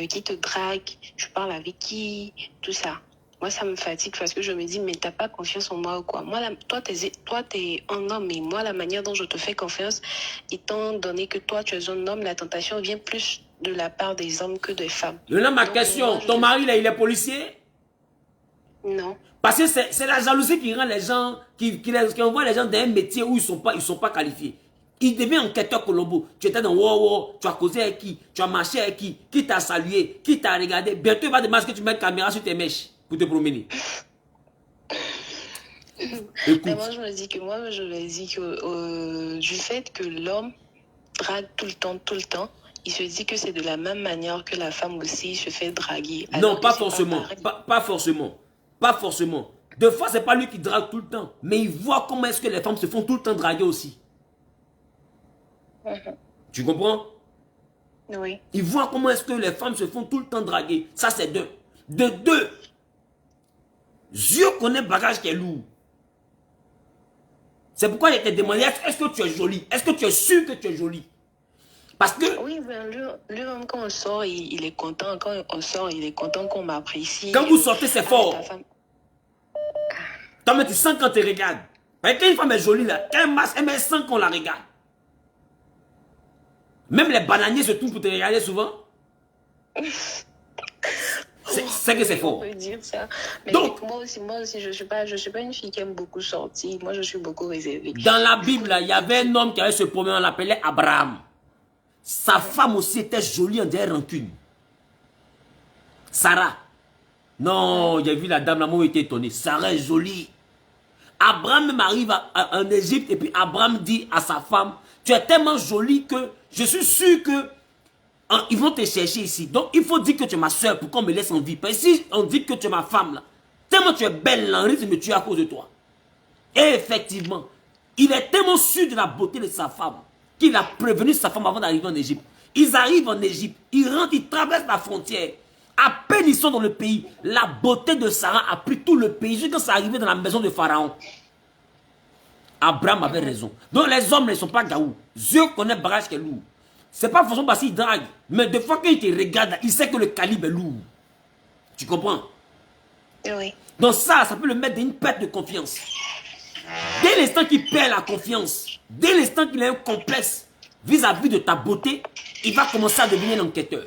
qui te drague, tu parles avec qui, tout ça. Moi, ça me fatigue parce que je me dis, mais t'as pas confiance en moi ou quoi? Moi, toi, t'es un homme, et moi, la manière dont je te fais confiance, étant donné que toi, tu es un homme, la tentation vient plus de la part des hommes que des femmes. Maintenant, ma question, ton mari, là, il est policier? Non. Parce que c'est la jalousie qui rend les gens, qui envoie les gens dans un métier où ils sont pas qualifiés. Il devient enquêteur Colombo. Tu étais dans Wow, tu as causé avec qui? Tu as marché avec qui t'a salué? Qui t'a regardé? Bientôt, il va demander que tu mets une caméra sur tes mèches pour te promener. Écoute. Mais moi, je me dis que du fait que l'homme drague tout le temps, il se dit que c'est de la même manière que la femme aussi se fait draguer. Non, pas forcément. Pas forcément. Pas forcément. Des fois, c'est pas lui qui drague tout le temps. Mais il voit comment est-ce que les femmes se font tout le temps draguer aussi. Tu comprends? Oui. Il voit comment est-ce que les femmes se font tout le temps draguer. Ça, c'est deux. De deux. Dieu connaît le bagage qui est lourd. C'est pourquoi il te demandé, est-ce que tu es jolie? Est-ce que tu es sûr que tu es jolie? Parce que... Oui, ben lui-même, quand on sort, il est content. Quand on sort, il est content qu'on m'apprécie. Quand vous sortez, c'est fort. Toi, mais tu sens quand tu regardes. Quand une femme est jolie, là, quand elle sent qu'on la regarde. Même les bananiers se tournent pour te regarder souvent. C'est que c'est fort. On peut dire ça. Mais donc, moi aussi, je suis pas une fille qui aime beaucoup sortir. Moi, je suis beaucoup réservée. Dans la Bible, il y avait un homme qui avait ce problème, on l'appelait Abraham. Sa femme aussi était jolie en derrière rancune. Sarah. Non, j'ai vu la dame, là, moi, été étonné. Sarah est jolie. Abraham même arrive en Égypte et puis Abraham dit à sa femme, tu es tellement jolie que je suis sûr que ils vont te chercher ici. Donc, il faut dire que tu es ma soeur pour qu'on me laisse en vie. Parce que si on dit que tu es ma femme, là, tellement tu es belle, là, on risque de me tuer à cause de toi. Et effectivement, il est tellement sûr de la beauté de sa femme qu'il a prévenu sa femme avant d'arriver en Égypte. Ils arrivent en Égypte, ils rentrent, ils traversent la frontière. À peine ils sont dans le pays, la beauté de Sarah a pris tout le pays. Jusqu'à c'est arrivé dans la maison de Pharaon. Abraham avait raison. Donc les hommes ne sont pas gaou. Dieu connaît le barrage qui est lourd. C'est pas forcément parce qu'il drague. Mais des fois qu'il te regarde, il sait que le calibre est lourd. Tu comprends? Oui. Donc ça peut le mettre dans une perte de confiance. Dès l'instant qu'il perd la confiance, dès l'instant qu'il a un complexe vis-à-vis de ta beauté, il va commencer à devenir un enquêteur.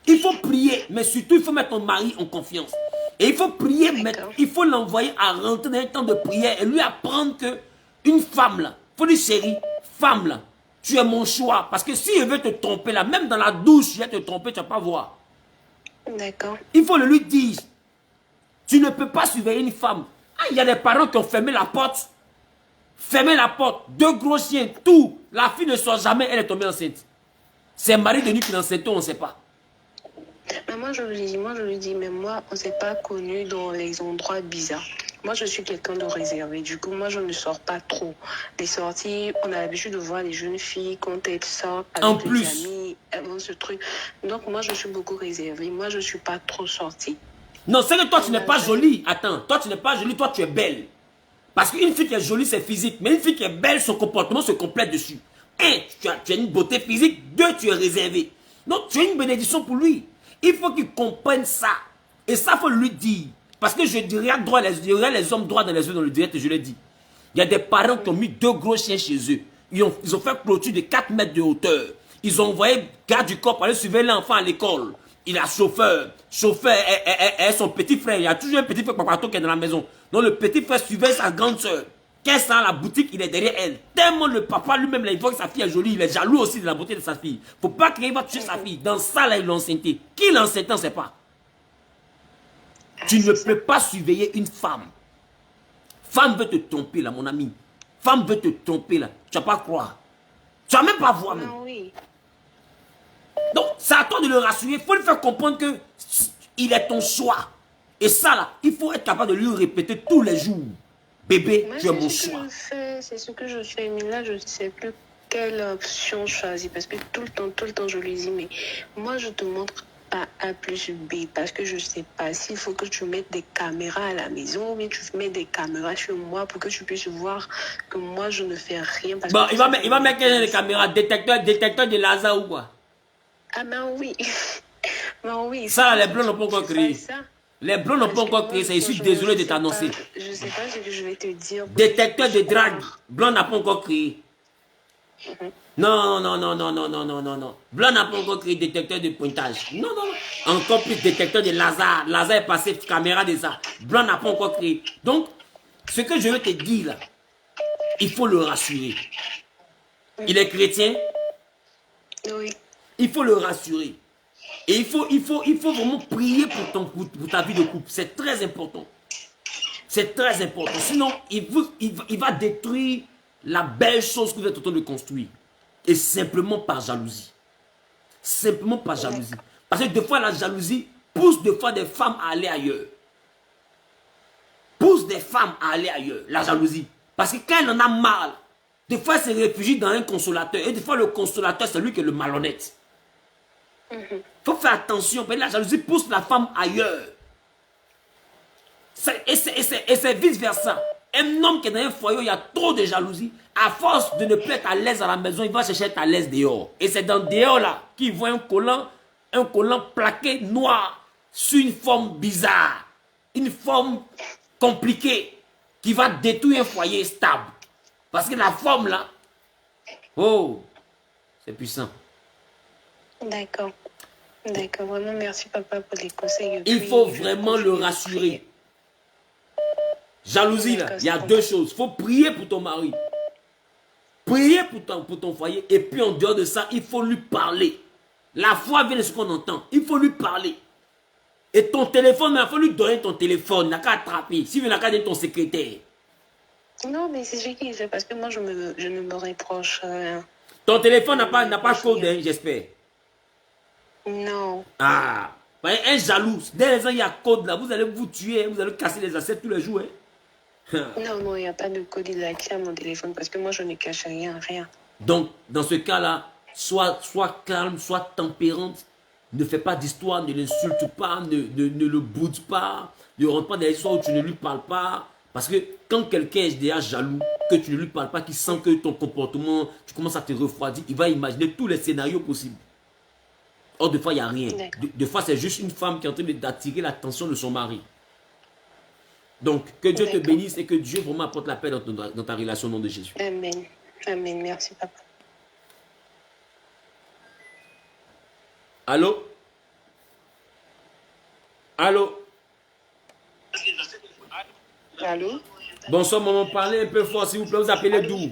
Il faut prier, mais surtout il faut mettre ton mari en confiance. Et il faut prier, mais il faut l'envoyer à rentrer dans un temps de prière et lui apprendre que une femme là, il faut dire chérie, femme là, tu es mon choix. Parce que si elle veut te tromper là, même dans la douche, il va te tromper, tu ne vas pas voir. D'accord. Il faut le lui dire. Tu ne peux pas surveiller une femme. Ah, il y a des parents qui ont fermé la porte. Fermé la porte. 2 gros chiens, tout. La fille ne sort jamais, elle est tombée enceinte. C'est mari de nuit qui l'enceinte, on ne sait pas. Mais moi, je lui dis, mais moi, on ne s'est pas connu dans les endroits bizarres. Moi, je suis quelqu'un de réservé. Du coup, moi, je ne sors pas trop. Les sorties, on a l'habitude de voir les jeunes filles quand elles sortent avec les amis, elles vont ce truc. Donc, moi, je suis beaucoup réservée. Moi, je ne suis pas trop sortie. Non, c'est que toi, tu n'es pas jolie. Attends, toi, tu n'es pas jolie, toi, tu es belle. Parce qu'une fille qui est jolie, c'est physique. Mais une fille qui est belle, son comportement se complète dessus. 1, tu as une beauté physique. 2, tu es réservé. Donc, tu es une bénédiction pour lui. Il faut qu'il comprenne ça. Et ça, il faut lui dire. Parce que je dirais droit, les hommes droits dans les yeux dans le direct, je l'ai dit. Il y a des parents qui ont mis 2 gros chiens chez eux. Ils ont fait clôture de 4 mètres de hauteur. Ils ont envoyé garde du corps pour aller surveiller l'enfant à l'école. Il a chauffeur et son petit frère. Il y a toujours un petit frère papato qui est dans la maison. Donc le petit frère surveille sa grande soeur. Quand ça la boutique, il est derrière elle. Tellement le papa lui-même, il voit que sa fille est jolie, il est jaloux aussi de la beauté de sa fille. Faut pas qu'il va tuer sa fille. Dans ça, là, il l'a enceinté. Qui l'a enceinté, on ne sait pas. Tu ne peux pas surveiller une femme. Femme veut te tromper, là, mon ami. Femme veut te tromper, là. Tu vas pas croire. Tu vas même pas voir, même. Oui. Donc, c'est à toi de le rassurer. Il faut lui faire comprendre que il est ton choix. Et ça, là, il faut être capable de lui répéter tous les jours. Bébé, moi, tu es mon choix. C'est ce que je fais. Mais là, je ne sais plus quelle option choisir. Parce que tout le temps, je lui dis, mais moi, je te montre pas A plus B. Parce que je ne sais pas s'il faut que tu mettes des caméras à la maison ou bien tu mets des caméras chez moi pour que tu puisses voir que moi, je ne fais rien. Parce Bon, que il va mettre des caméras, détecteur de Lazare ou quoi? Ah ben oui. Ben oui. Ça, les blancs n'ont pas encore créé. Ça. Les blancs n'ont pas encore créé ça. Je suis désolé de t'annoncer. Je ne sais pas ce que je vais te dire. Détecteur de drague. Blanc n'a pas encore créé. Non. Blanc n'a pas encore créé détecteur de pointage. Non. Encore plus détecteur de Lazare. Lazare est passé caméra de ça. Blanc n'a pas encore créé. Donc, ce que je veux te dire là, il faut le rassurer. Il est chrétien. Oui. Il faut le rassurer. Et il faut vraiment prier pour ta vie de couple. C'est très important. C'est très important. Sinon, il va détruire la belle chose que vous êtes en train de construire. Et simplement par jalousie. Simplement par jalousie. Parce que des fois, la jalousie pousse des fois des femmes à aller ailleurs. Pousse des femmes à aller ailleurs. La jalousie. Parce que quand elle en a marre, des fois, elle se réfugie dans un consolateur. Et des fois, le consolateur, c'est lui qui est le malhonnête. Il faut faire attention. La jalousie pousse la femme ailleurs. Et c'est vice-versa. Un homme qui est dans un foyer où il y a trop de jalousie, à force de ne plus être à l'aise à la maison, il va chercher à être à l'aise dehors. Et c'est dans dehors là qu'il voit un collant plaqué noir sur une forme bizarre, une forme compliquée qui va détruire un foyer stable. Parce que la forme là, oh, c'est puissant. D'accord. D'accord. Vraiment, merci papa pour les conseils. Il faut vraiment le rassurer. Jalousie là, il y a 2 choses. Il faut prier pour ton mari. Priez pour ton foyer. Et puis en dehors de ça, il faut lui parler. La foi vient de ce qu'on entend. Il faut lui parler. Et ton téléphone, il faut lui donner ton téléphone. Il n'a qu'à attraper. S'il veut, il n'a qu'à donner ton secrétaire. Non, mais c'est ce qu'il fait parce que moi, je ne me reproche rien. Ton téléphone n'a pas code, hein, j'espère. Non. Ah, un jaloux. Dès les gens, il y a code là. Vous allez vous tuer. Vous allez casser les assiettes tous les jours. Hein. Non, non, il n'y a pas de code d'accès à mon téléphone parce que moi, je ne cache rien, rien. Donc, dans ce cas-là, sois calme, sois tempérante. Ne fais pas d'histoire, ne l'insulte pas, ne le boude pas. Ne rentre pas dans l'histoire où tu ne lui parles pas. Parce que quand quelqu'un est déjà jaloux, que tu ne lui parles pas, qu'il sent que ton comportement, tu commences à te refroidir, il va imaginer tous les scénarios possibles. Or, des fois, il n'y a rien. Des fois, c'est juste une femme qui est en train d'attirer l'attention de son mari. Donc, que Dieu te bénisse et que Dieu vraiment apporte la paix dans ta relation au nom de Jésus. Amen. Amen. Merci, papa. Allô? Allô? Allô? Bonsoir, maman. Parlez un peu fort, s'il vous plaît. Vous appelez d'où?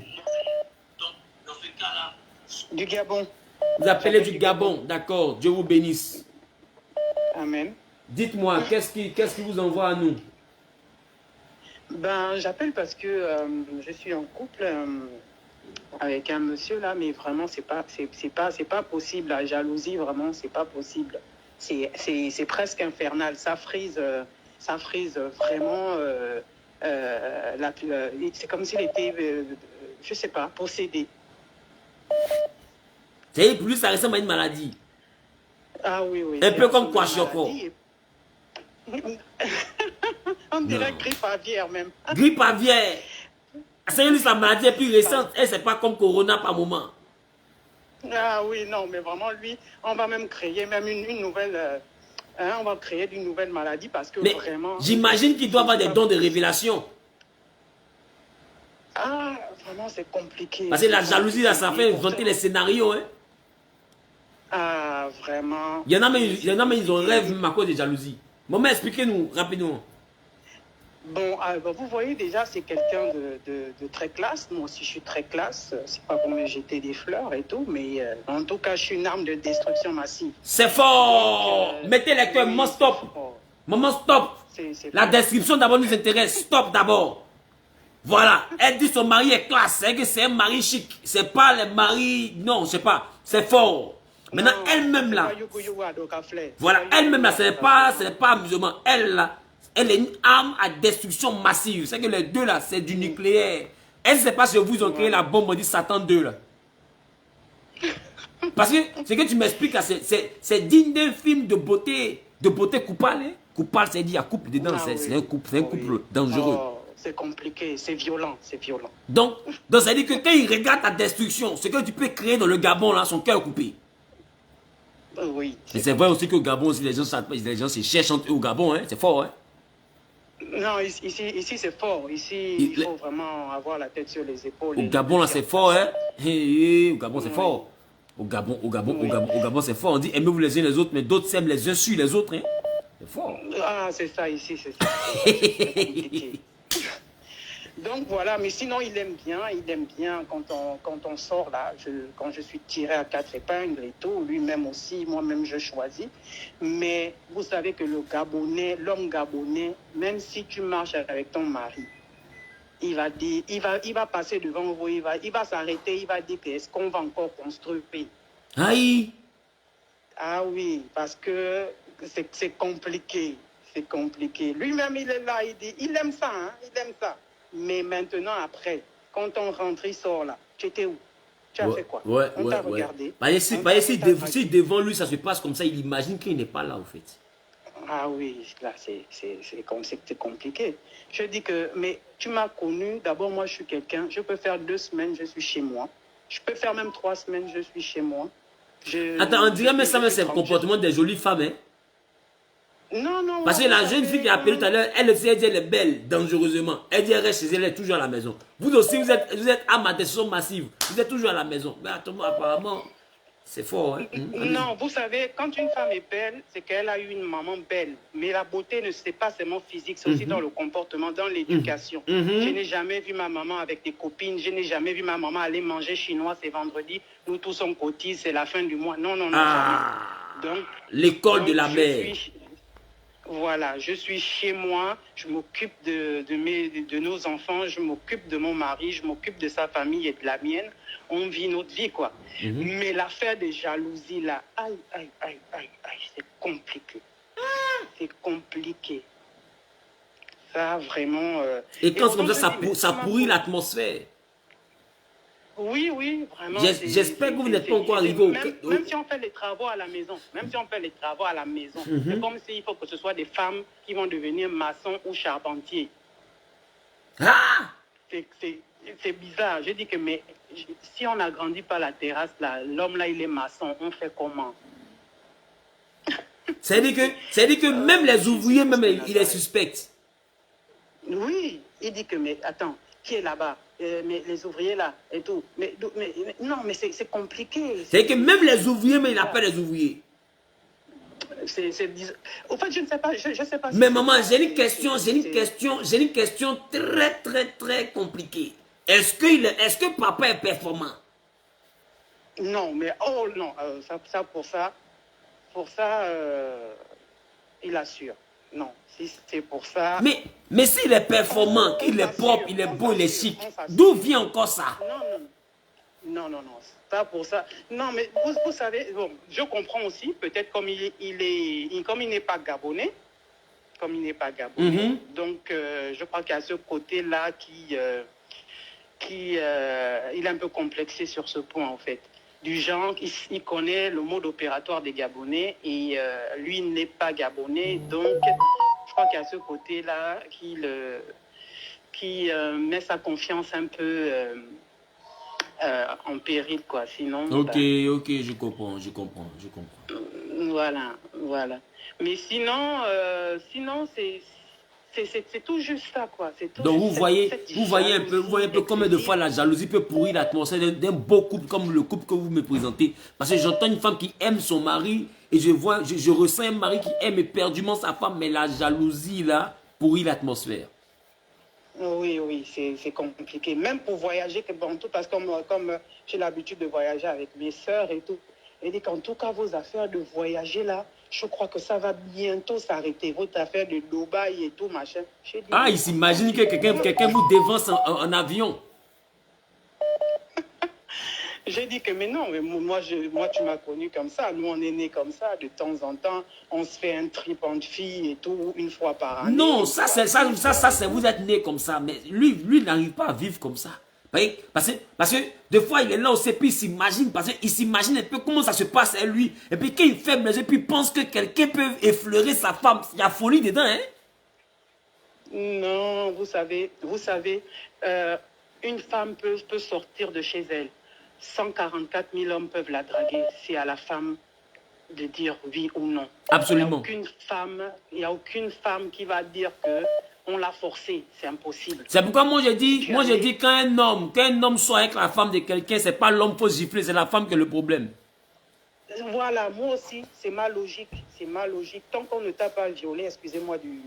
Du Gabon. Vous appelez du Gabon. D'accord. Dieu vous bénisse. Amen. Dites-moi, qu'est-ce qui vous envoie à nous? Ben, j'appelle parce que je suis en couple avec un monsieur là, mais vraiment c'est pas possible. La jalousie, vraiment, c'est pas possible. C'est presque infernal. Ça frise vraiment. C'est comme s'il était, je sais pas, possédé. C'est pour lui, ça ressemble à une maladie. Ah oui, oui. Un peu comme Kwashiorkor. On dirait grippe aviaire même. Grippe aviaire. C'est lui, sa maladie est plus récente. Et c'est pas comme Corona par moment. Ah oui, non, mais vraiment, lui, on va même créer même une nouvelle... on va créer une nouvelle maladie parce que mais vraiment... J'imagine qu'il doit avoir des dons de révélation. Ah, vraiment, c'est compliqué. Parce que la jalousie, là, ça fait inventer les scénarios. Hein. Ah, vraiment. Il y en a même, ils ont rêve même à cause de jalousie. Maman, expliquez-nous rapidement. Bon, vous voyez déjà, c'est quelqu'un de très classe. Moi aussi, je suis très classe. C'est pas pour me jeter des fleurs et tout, mais en tout cas, je suis une arme de destruction massive. C'est fort. Mettez les cœurs, maman, stop. Maman, stop. La description d'abord nous intéresse. Stop d'abord. Voilà. Elle dit son mari est classe. C'est que c'est un mari chic. C'est pas les maris... Non, je sais pas. C'est fort. Maintenant, elle-même là. Voilà, elle-même là, ce n'est pas amusement. Elle là, elle est une arme à destruction massive. C'est que les deux là, c'est du nucléaire. Elle ne sait pas si vous ont créé la bombe, on dit Satan 2 là. Parce que ce que tu m'expliques là, c'est digne d'un film de beauté coupable. Hein? Coupable, c'est dit, il y a couple dedans, c'est un couple dangereux. Oh, c'est compliqué, c'est violent, c'est violent. Donc ça veut dire que quand il regarde ta destruction, ce que tu peux créer dans le Gabon là, son cœur coupé. Oui. Mais c'est vrai aussi qu'au Gabon, aussi, les gens se cherchent entre eux au Gabon, hein? C'est fort. Hein? Non, ici c'est fort. Ici, il faut vraiment avoir la tête sur les épaules. Au Gabon, là, c'est fort. Hein? Au Gabon, c'est fort. Au Gabon, c'est fort. On dit aimez-vous les uns les autres, mais d'autres s'aiment les uns sur les autres. Hein? C'est fort. Ah, c'est ça, ici, c'est ça. C'est compliqué. Donc voilà, mais sinon il aime bien quand on sort là, quand je suis tiré à 4 épingles et tout, lui-même aussi, moi-même je choisis. Mais vous savez que l'homme gabonais, même si tu marches avec ton mari, il va dire, il va passer devant vous, il va s'arrêter, il va dire que est-ce qu'on va encore construire. Aïe! Ah oui, parce que c'est compliqué, c'est compliqué. Lui-même il est là, il dit, il aime ça, hein, il aime ça. Mais maintenant, après, quand on rentre, il sort là. Tu étais où? Tu as fait quoi? On t'a regardé. Si devant lui, ça se passe comme ça, il imagine qu'il n'est pas là, en fait. Ah oui, là, c'est compliqué. Je dis que, mais tu m'as connu. D'abord, moi, je suis quelqu'un. Je peux faire 2 semaines, je suis chez moi. Je peux faire même 3 semaines, je suis chez moi. Attends, on dirait mais ça, c'est le comportement des jolies femmes, hein? Non, non. Parce que la jeune fille qui a appelé tout à l'heure, elle dit elle est belle, dangereusement. Elle dit elle reste chez elle, elle est toujours à la maison. Vous aussi, vous êtes à ma décision massive. Vous êtes toujours à la maison. Mais attends, apparemment, C'est fort, hein? Non, vous savez, quand une femme est belle, c'est qu'elle a eu une maman belle. Mais la beauté ne c'est pas seulement physique, c'est aussi dans le comportement, dans l'éducation. Je n'ai jamais vu ma maman avec des copines, je n'ai jamais vu ma maman aller manger chinois, c'est vendredi, nous tous on cotise, c'est la fin du mois. Non, non, non, jamais. Donc, l'école de la mère. Voilà, je suis chez moi, je m'occupe de nos enfants, je m'occupe de mon mari, je m'occupe de sa famille et de la mienne. On vit notre vie, quoi. Mais l'affaire des jalousies, là, aïe, aïe, aïe, aïe, aïe, c'est compliqué. C'est compliqué. Ça, vraiment... Et quand c'est comme ça pourrit l'atmosphère. Oui, oui, vraiment. J'espère que vous n'êtes pas encore arrivé au... Même si on fait les travaux à la maison, c'est comme s'il faut que ce soit des femmes qui vont devenir maçons ou charpentiers. Ah! C'est bizarre. Je dis que mais si on n'agrandit pas la terrasse, l'homme là, il est maçon, on fait comment? C'est-à-dire que même les ouvriers, même il est suspect. Oui, il dit que mais attends, qui est là-bas? Mais les ouvriers là et tout. Mais non, mais c'est compliqué. C'est que même les ouvriers, mais il appelle les ouvriers. Au fait, je ne sais pas, je sais pas. Mais maman, j'ai une question très, très, très compliquée. Est-ce que papa est performant? Non, mais oh non, pour ça, il assure. Non, si c'est pour ça... Mais s'il est performant, qu'il est propre, il est beau, il est chic, d'où vient encore ça? Non, ça pour ça. Non, mais vous savez, bon, je comprends aussi, peut-être comme il n'est pas gabonais, donc je crois qu'il y a ce côté-là qui il est un peu complexé sur ce point, en fait. Du genre, il connaît le mode opératoire des Gabonais et lui n'est pas Gabonais. Donc, je crois qu'il y a ce côté-là qui met sa confiance un peu en péril, quoi. Sinon... Ok, je comprends. Voilà. Mais sinon, c'est tout juste ça, quoi. Donc vous voyez un peu combien de fois la jalousie peut pourrir l'atmosphère d'un beau couple comme le couple que vous me présentez. Parce que j'entends une femme qui aime son mari et je ressens un mari qui aime éperdument sa femme, mais la jalousie là pourrit l'atmosphère. Oui, c'est compliqué. Même pour voyager, parce que comme j'ai l'habitude de voyager avec mes sœurs et tout, et dit qu'en tout cas, vos affaires de voyager là, je crois que ça va bientôt s'arrêter. Votre affaire de Dubaï et tout, machin. Il s'imagine que quelqu'un vous dévance en avion. J'ai dit que mais non, mais moi tu m'as connu comme ça. Nous, on est nés comme ça. De temps en temps, on se fait un trip entre filles et tout, une fois par année. Non, ça c'est vous êtes nés comme ça. Mais lui n'arrive pas à vivre comme ça. Parce que des fois, il est là au CP, il s'imagine, parce qu'il s'imagine un peu comment ça se passe à lui. Et puis quand il ferme les yeux, puis il pense que quelqu'un peut effleurer sa femme. Il y a folie dedans, hein? Non, vous savez, une femme peut sortir de chez elle. 144 000 hommes peuvent la draguer. C'est à la femme de dire oui ou non. Absolument. Il n'y a aucune femme qui va dire que on l'a forcé, c'est impossible. C'est pourquoi moi je dis qu'un homme soit avec la femme de quelqu'un, c'est pas l'homme faut gifler, c'est la femme qui est le problème. Voilà, moi aussi, c'est ma logique. Tant qu'on ne t'a pas violé, excusez-moi du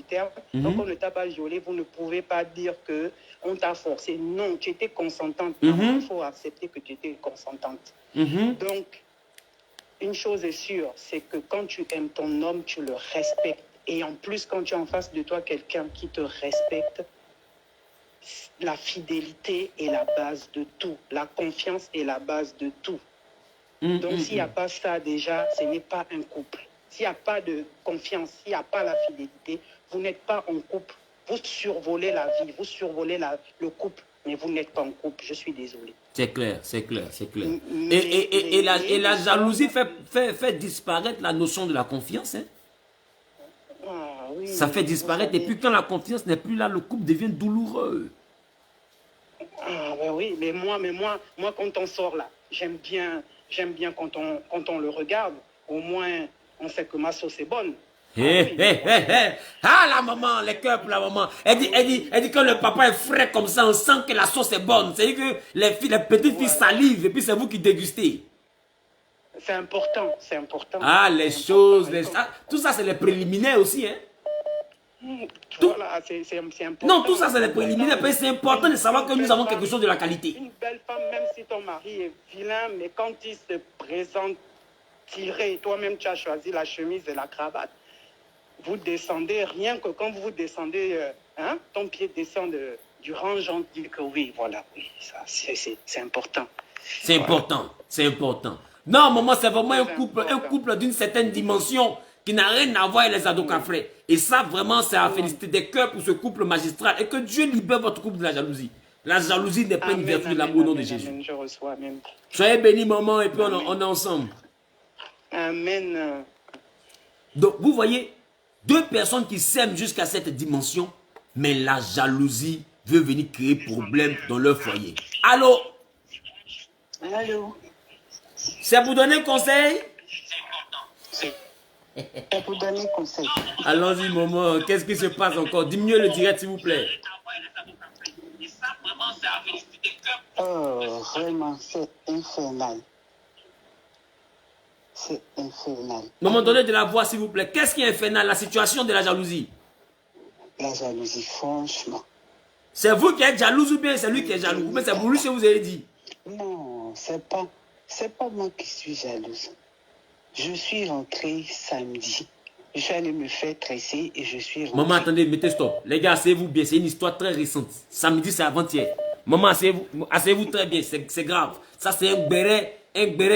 terme, tant qu'on ne t'a pas violé, vous ne pouvez pas dire que on t'a forcé. Non, tu étais consentante. Il faut accepter que tu étais consentante. Donc, une chose est sûre, c'est que quand tu aimes ton homme, tu le respectes. Et en plus, quand tu as en face de toi quelqu'un qui te respecte, la fidélité est la base de tout. La confiance est la base de tout. Donc, s'il n'y a pas ça déjà, ce n'est pas un couple. S'il n'y a pas de confiance, s'il n'y a pas la fidélité, vous n'êtes pas en couple. Vous survolez la vie, vous survolez le couple, mais vous n'êtes pas en couple. Je suis désolé. C'est clair. Et la jalousie fait disparaître la notion de la confiance, hein? Oui, ça fait disparaître. Et puis quand la confiance n'est plus là, le couple devient douloureux. Ben oui, mais moi, quand on sort là, j'aime bien quand on le regarde. Au moins, on sait que ma sauce est bonne. Ah la maman, les cœurs pour la maman. Elle dit quand le papa est frais comme ça, on sent que la sauce est bonne. C'est-à-dire que les petites filles salivent et puis c'est vous qui dégustez. c'est important, c'est important. Ah, les C'est choses, important. tout ça, c'est les préliminaires aussi, hein. Voilà, c'est important. Non, tout ça, c'est les préliminaires. C'est important de savoir que nous avons quelque chose de la qualité. Une belle femme, même si ton mari est vilain, mais quand il se présente tiré, toi-même tu as choisi la chemise et la cravate, vous descendez, rien que quand vous descendez, ton pied descend du range, on dit que oui, voilà, oui, ça, c'est important. C'est important, c'est important. Non, maman, c'est vraiment un couple d'une certaine dimension qui n'a rien à voir avec les adocafrés. Et ça, vraiment, c'est à féliciter des cœurs pour ce couple magistral. Et que Dieu libère votre couple de la jalousie. La jalousie n'est pas une vertu de l'amour au nom de Jésus. Amen, je reçois, amen. Soyez bénis, maman, et puis on est ensemble. Amen. Donc, vous voyez, deux personnes qui s'aiment jusqu'à cette dimension, mais la jalousie veut venir créer problème dans leur foyer. Allô? Allô? C'est pour donner conseil? C'est pour donner conseil. Allons-y, maman. Qu'est-ce qui se passe encore? Diminuez le direct, s'il vous plaît. Oh, vraiment, c'est infernal. C'est infernal. Maman, donnez de la voix, s'il vous plaît. Qu'est-ce qui est infernal? La situation de la jalousie. La jalousie, franchement. C'est vous qui êtes jalouse ou bien c'est lui qui est jaloux? Mais c'est pour lui que vous avez dit. Non, c'est pas moi qui suis jalouse. Je suis rentrée samedi. Je suis allée me faire tresser et je suis rentrée. Maman, attendez, mettez stop. Les gars, asseyez-vous bien. C'est une histoire très récente. Samedi, c'est avant-hier. Maman, asseyez-vous très bien. C'est grave. Ça, c'est un béret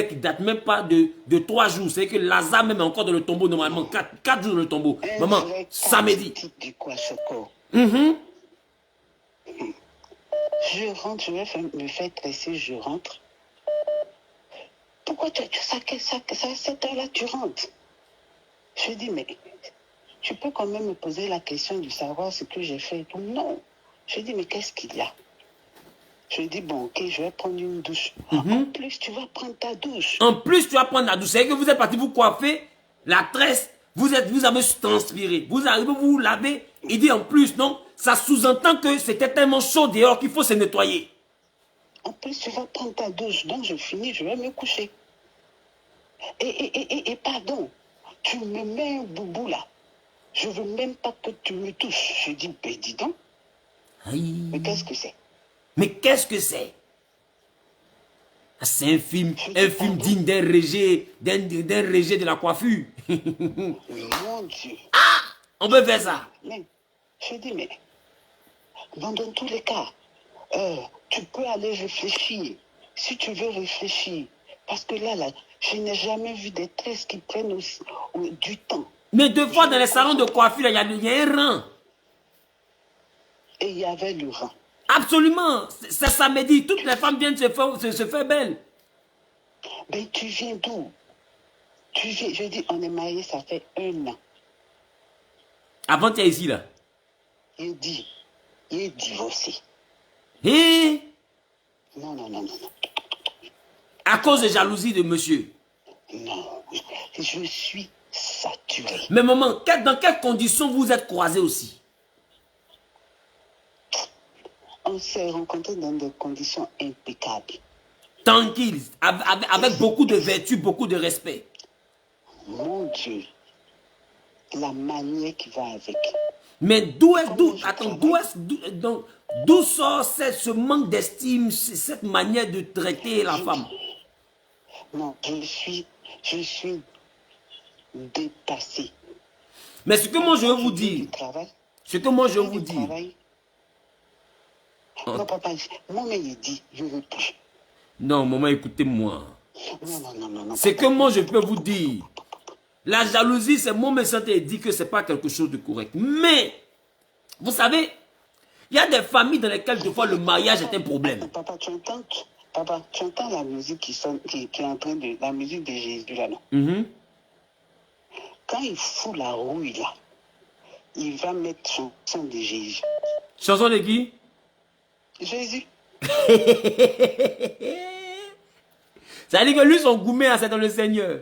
qui date même pas de 3 jours. C'est que Lazare même est encore dans le tombeau normalement. 4 jours dans le tombeau. Maman, samedi. Du quoi, Choco? Je rentre, je vais me faire tresser, je rentre. Pourquoi à cette heure-là, tu rentres? Je dis, mais tu peux quand même me poser la question de savoir ce que j'ai fait. Non. Je dis, mais qu'est-ce qu'il y a? Je dis, bon, ok, je vais prendre une douche. En plus, tu vas prendre ta douche. En plus, tu vas prendre la douche. C'est que vous êtes parti vous coiffer, la tresse, vous avez transpiré. Vous arrivez, vous vous lavez. Il dit en plus, non, ça sous-entend que c'était tellement chaud dehors qu'il faut se nettoyer. En plus, tu vas prendre ta douche. Donc, je finis, je vais me coucher. Et pardon, tu me mets un boubou là. Je veux même pas que tu me touches. Je dis, ben dis donc. Aïe. Mais qu'est-ce que c'est? Mais qu'est-ce que c'est? C'est un film digne d'un régé de la coiffure. Mon Dieu. On peut faire ça. Mais, je dis, mais dans tous les cas, tu peux aller réfléchir. Si tu veux réfléchir. Parce que là, je n'ai jamais vu des tresses qui prennent du temps. Mais deux fois dans les salons de coiffure, il y a un rang. Et il y avait le rang. Absolument. C'est samedi. Toutes les femmes viennent se faire belles. Ben, tu viens d'où? Je dis, on est mariés, ça fait 1 an. Avant, tu es ici, là. Il dit, il est divorcé. Et Non. à cause de jalousie de monsieur. Non, je suis saturé. Mais maman, dans quelles conditions vous êtes croisés aussi? On s'est rencontrés dans des conditions impeccables. Tranquille, avec beaucoup de vertu, beaucoup de respect. Mon Dieu, la manière qui va avec. Mais d'où sort ce manque d'estime, cette manière de traiter la femme? Non, je suis dépassée. Mais ce que moi je veux vous dire, Non, papa, moi-même, il dit, je ne veux plus. Non, maman, écoutez-moi. Non. C'est que moi je peux vous dire, la jalousie, c'est mon médecin qui dit que ce n'est pas quelque chose de correct. Mais, vous savez, il y a des familles dans lesquelles, des fois, le mariage est un problème. Papa, tu entends la musique qui est en train de... La musique de Jésus, là, non? Quand il fout la rouille, là, il va mettre chanson de Jésus. Chanson de qui? Jésus. Ça veut dire que lui, son gourmet, c'est dans le Seigneur.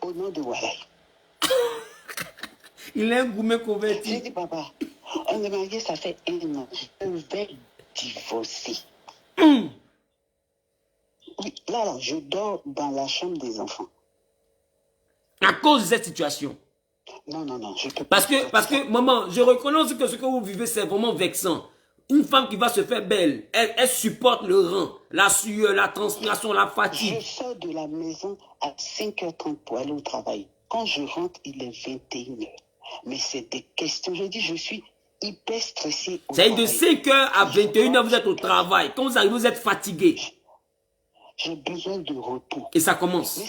Au nom de Wallah. Il est un gourmet converti. J'ai dit, papa, on est mariés, ça fait 1 an. Je vais divorcer. Oui, Là, je dors dans la chambre des enfants. À cause de cette situation. Non, je peux pas. Parce que, maman, je reconnais que ce que vous vivez, c'est vraiment vexant. Une femme qui va se faire belle, elle supporte le rang, la sueur, la transpiration, la fatigue. Je sors de la maison à 5h30 pour aller au travail. Quand je rentre, il est 21h. Mais c'est des questions. Je dis, je suis hyper stressée. C'est de 5h à 21h, vous êtes au travail. Quand vous arrivez, vous êtes fatigué. J'ai besoin de repos. Et ça commence.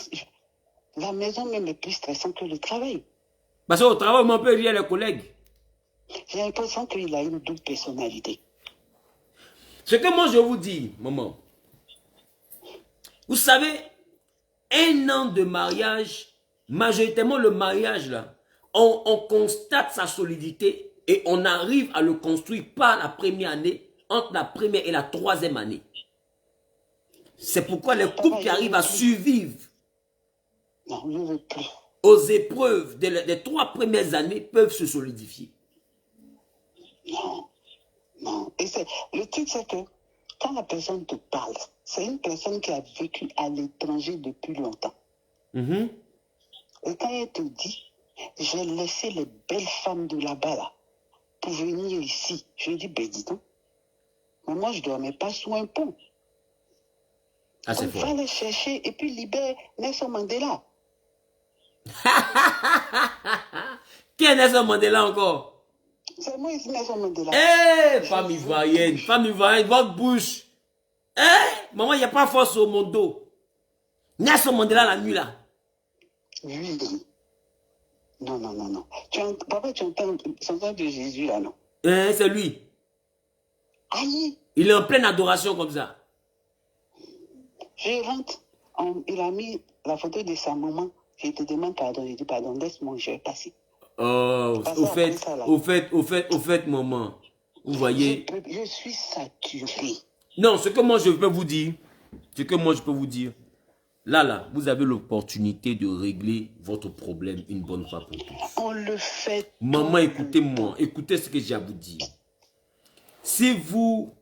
La maison même est plus stressante que le travail. Parce qu'au travail, on peut rire les collègues. J'ai l'impression qu'il a une double personnalité. Ce que moi je vous dis, maman, vous savez, 1 an de mariage, majoritairement le mariage là, on constate sa solidité et on arrive à le construire par la première année, entre la première et la 3e année. C'est pourquoi les couples qui arrivent à survivre aux épreuves des 3 premières années peuvent se solidifier. Non. Et le truc, c'est que quand la personne te parle, c'est une personne qui a vécu à l'étranger depuis longtemps. Et quand elle te dit, j'ai laissé les belles femmes de là-bas là, pour venir ici, je lui dis, ben dis donc, mais moi je ne dormais pas sous un pont. Ah, c'est on va les chercher et puis libère Nelson Mandela. Qui est Nelson Mandela encore? C'est moi ici, Nelson Mandela. Femme ivoirienne, votre bouche. Maman, il n'y a pas force au mon dos. Nelson Mandela la nuit là. Oui. Non. Papa, tu entends son nom de Jésus là, non? C'est lui. Aïe. Il est en pleine adoration comme ça. Je rentre, il a mis la photo de sa maman. Je te demande pardon. Je dis pardon, laisse-moi, je vais passer. Au fait, maman, vous voyez. Je suis saturé. Non, ce que moi je peux vous dire, là, vous avez l'opportunité de régler votre problème une bonne fois pour toutes. On le fait. Maman, écoutez-moi, écoutez ce que j'ai à vous dire. Si vous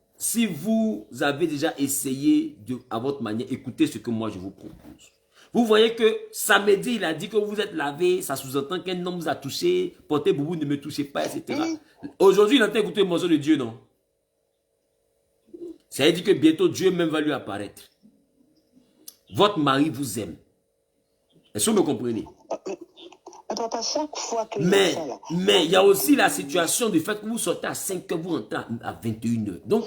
avez déjà essayé à votre manière, écoutez ce que moi je vous propose. Vous voyez que samedi, il a dit que vous êtes lavé, ça sous-entend qu'un homme vous a touché, portez boubou, ne me touchez pas, etc. Aujourd'hui, il a écouté le morceau de Dieu, non? Ça veut dire que bientôt Dieu même va lui apparaître. Votre mari vous aime. Est-ce que vous me comprenez? Papa, chaque fois que mais il y a aussi la situation du fait que vous sortez à 5 h, vous rentrez à 21 h. Donc,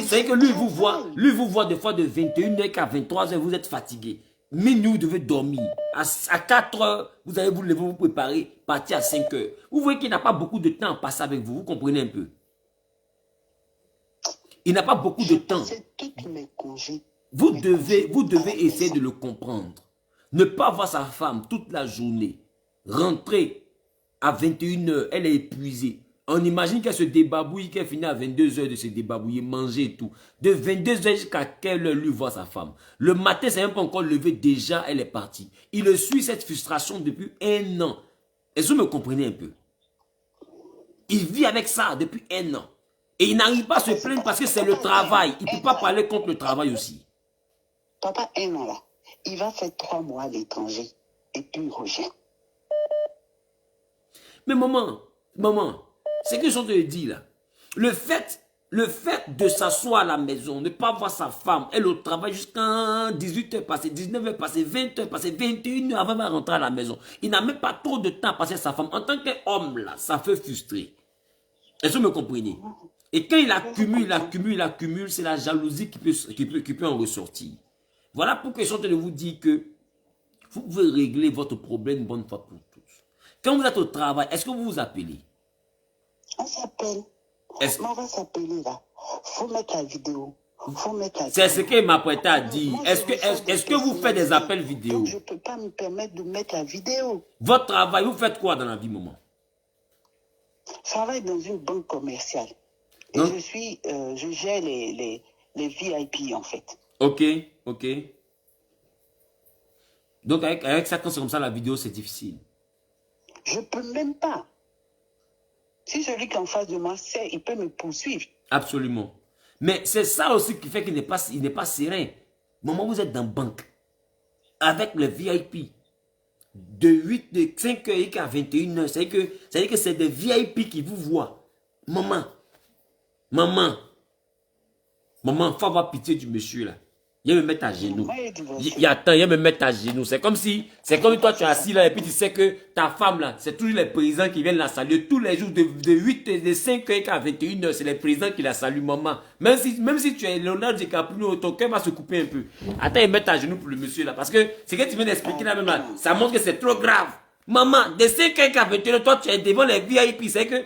c'est que lui vous voit des fois de 21 h qu'à 23 h, vous êtes fatigué. Minuit, vous devez dormir. À 4 h, vous allez vous lever, vous préparer, partir à 5 h. Vous voyez qu'il n'a pas beaucoup de temps à passer avec vous. Vous comprenez un peu? Il n'a pas beaucoup de temps. Vous devez essayer de le comprendre. Ne pas voir sa femme toute la journée. Rentrer à 21 h, elle est épuisée. On imagine qu'elle se débabouille, qu'elle finit à 22 h de se débabouiller, manger et tout. De 22 h jusqu'à quelle heure lui voir sa femme? Le matin, c'est même pas encore levé, déjà elle est partie. Il le suit cette frustration depuis 1 an. Est-ce que vous me comprenez un peu? Il vit avec ça depuis 1 an. Et il n'arrive pas à se plaindre parce que c'est le travail. Il ne peut pas parler contre le travail aussi. Papa, 1 an là, il va faire 3 mois à l'étranger et puis il revient. Mais maman, c'est que je te dis là. Le fait de s'asseoir à la maison, ne pas voir sa femme, elle au travail jusqu'à 18 h passées, 19 h passées, 20 h passées, 21 h avant de rentrer à la maison. Il n'a même pas trop de temps à passer à sa femme. En tant qu'homme là, ça fait frustrer. Est-ce que vous me comprenez? Et quand il accumule, c'est la jalousie qui peut en ressortir. Voilà pourquoi je suis en train de vous dire que vous pouvez régler votre problème une bonne fois pour toutes. Quand vous êtes au travail, est-ce que vous vous appelez? On s'appelle. On va s'appeler là. Faut mettre la vidéo. C'est ce qu'il m'a prêté à dire. Est-ce que vous faites des appels vidéo? Donc je ne peux pas me permettre de mettre la vidéo. Votre travail, vous faites quoi dans la vie, maman? Je travaille dans une banque commerciale. Et je gère les VIP en fait. Ok. Donc avec ça, quand c'est comme ça, la vidéo, c'est difficile. Je ne peux même pas. Si celui qui est en face de moi sait, il peut me poursuivre. Absolument. Mais c'est ça aussi qui fait qu'il n'est pas serein. Maman, vous êtes dans la banque. Avec le VIP. De 5h à 21h. C'est-à-dire que c'est des VIP qui vous voient. Maman. Maman. Maman, il faut avoir pitié du monsieur là. Il va me mettre à genoux. Attends, il va me mettre à genoux. C'est comme toi tu es assis là et puis tu sais que ta femme là, c'est toujours les présidents qui viennent la saluer tous les jours de 5h à 21h. C'est les présidents qui la saluent, maman. Même si tu es Leonardo DiCaprio, ton cœur va se couper un peu. Attends, il va mettre à genoux pour le monsieur là. Parce que ce que tu viens d'expliquer là même là, ça montre que c'est trop grave. Maman, de 5h à 21h, toi tu es devant les VIP. C'est que,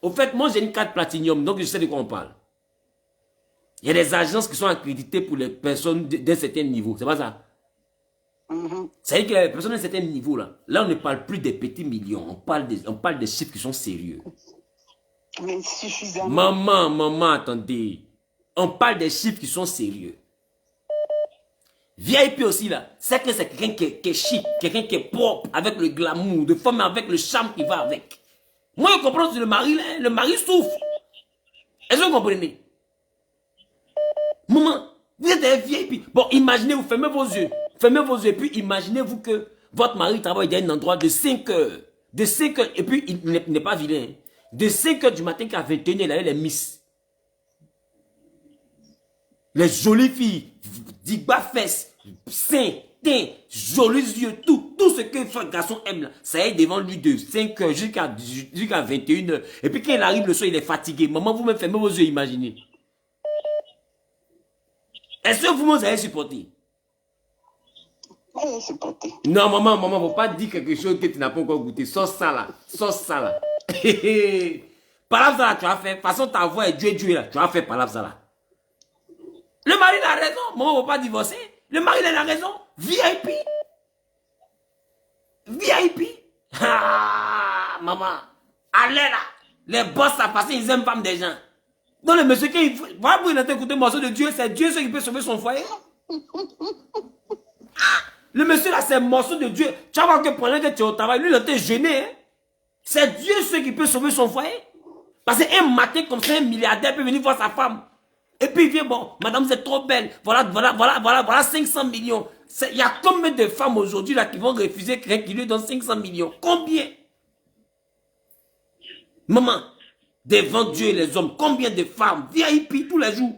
au fait, moi j'ai une carte Platinum, donc je sais de quoi on parle. Il y a des agences qui sont accréditées pour les personnes d'un certain niveau. C'est pas ça? C'est-à-dire que les personnes d'un certain niveau, là on ne parle plus des petits millions. On parle des chiffres qui sont sérieux. Mais suffisamment. Maman, attendez. On parle des chiffres qui sont sérieux. VIP aussi, là, c'est que c'est quelqu'un qui est chic, quelqu'un qui est propre, avec le glamour, de femme avec le charme qui va avec. Moi, je comprends que le mari souffre. Est-ce que vous comprenez? Maman, vous êtes un VIP. Bon, imaginez-vous, fermez vos yeux. Fermez vos yeux, puis imaginez-vous que votre mari travaille dans un endroit de 5 heures. De 5 heures, et puis il n'est pas vilain. De 5 heures du matin qu'à 21h, il a les miss. Les jolies filles, digba fesses, seins, teint, jolis yeux, tout ce que le garçon aime là, ça est devant lui de 5 heures jusqu'à 21h. Et puis quand il arrive le soir, il est fatigué. Maman, vous-même fermez vos yeux, imaginez. Est-ce que vous allez supporter? Oui, supporter. Non, maman, faut pas dire quelque chose que tu n'as pas encore goûté. Sauce ça là. Palabre ça là, tu as fait. De toute façon, ta voix est Dieu là. Tu as fait palabre ça là. Le mari a raison. Maman, faut pas divorcer. Le mari a raison. VIP. Ah, maman. Allez là. Les boss à passer, ils aiment pas des gens. Donc le monsieur qui va pour écouter le morceau de Dieu, c'est Dieu seul qui peut sauver son foyer. Le monsieur là, c'est un morceau de Dieu. Tu vas voir que pendant que tu es au travail, lui il était gêné. Hein? C'est Dieu seul qui peut sauver son foyer. Parce qu'un matin comme ça, un milliardaire peut venir voir sa femme. Et puis il vient, bon, madame vous êtes trop belle. Voilà 500 millions. Il y a combien de femmes aujourd'hui là qui vont refuser quelqu'un qui lui donne 500 millions? Combien? Maman. Devant Dieu et les hommes, combien de femmes VIP tous les jours?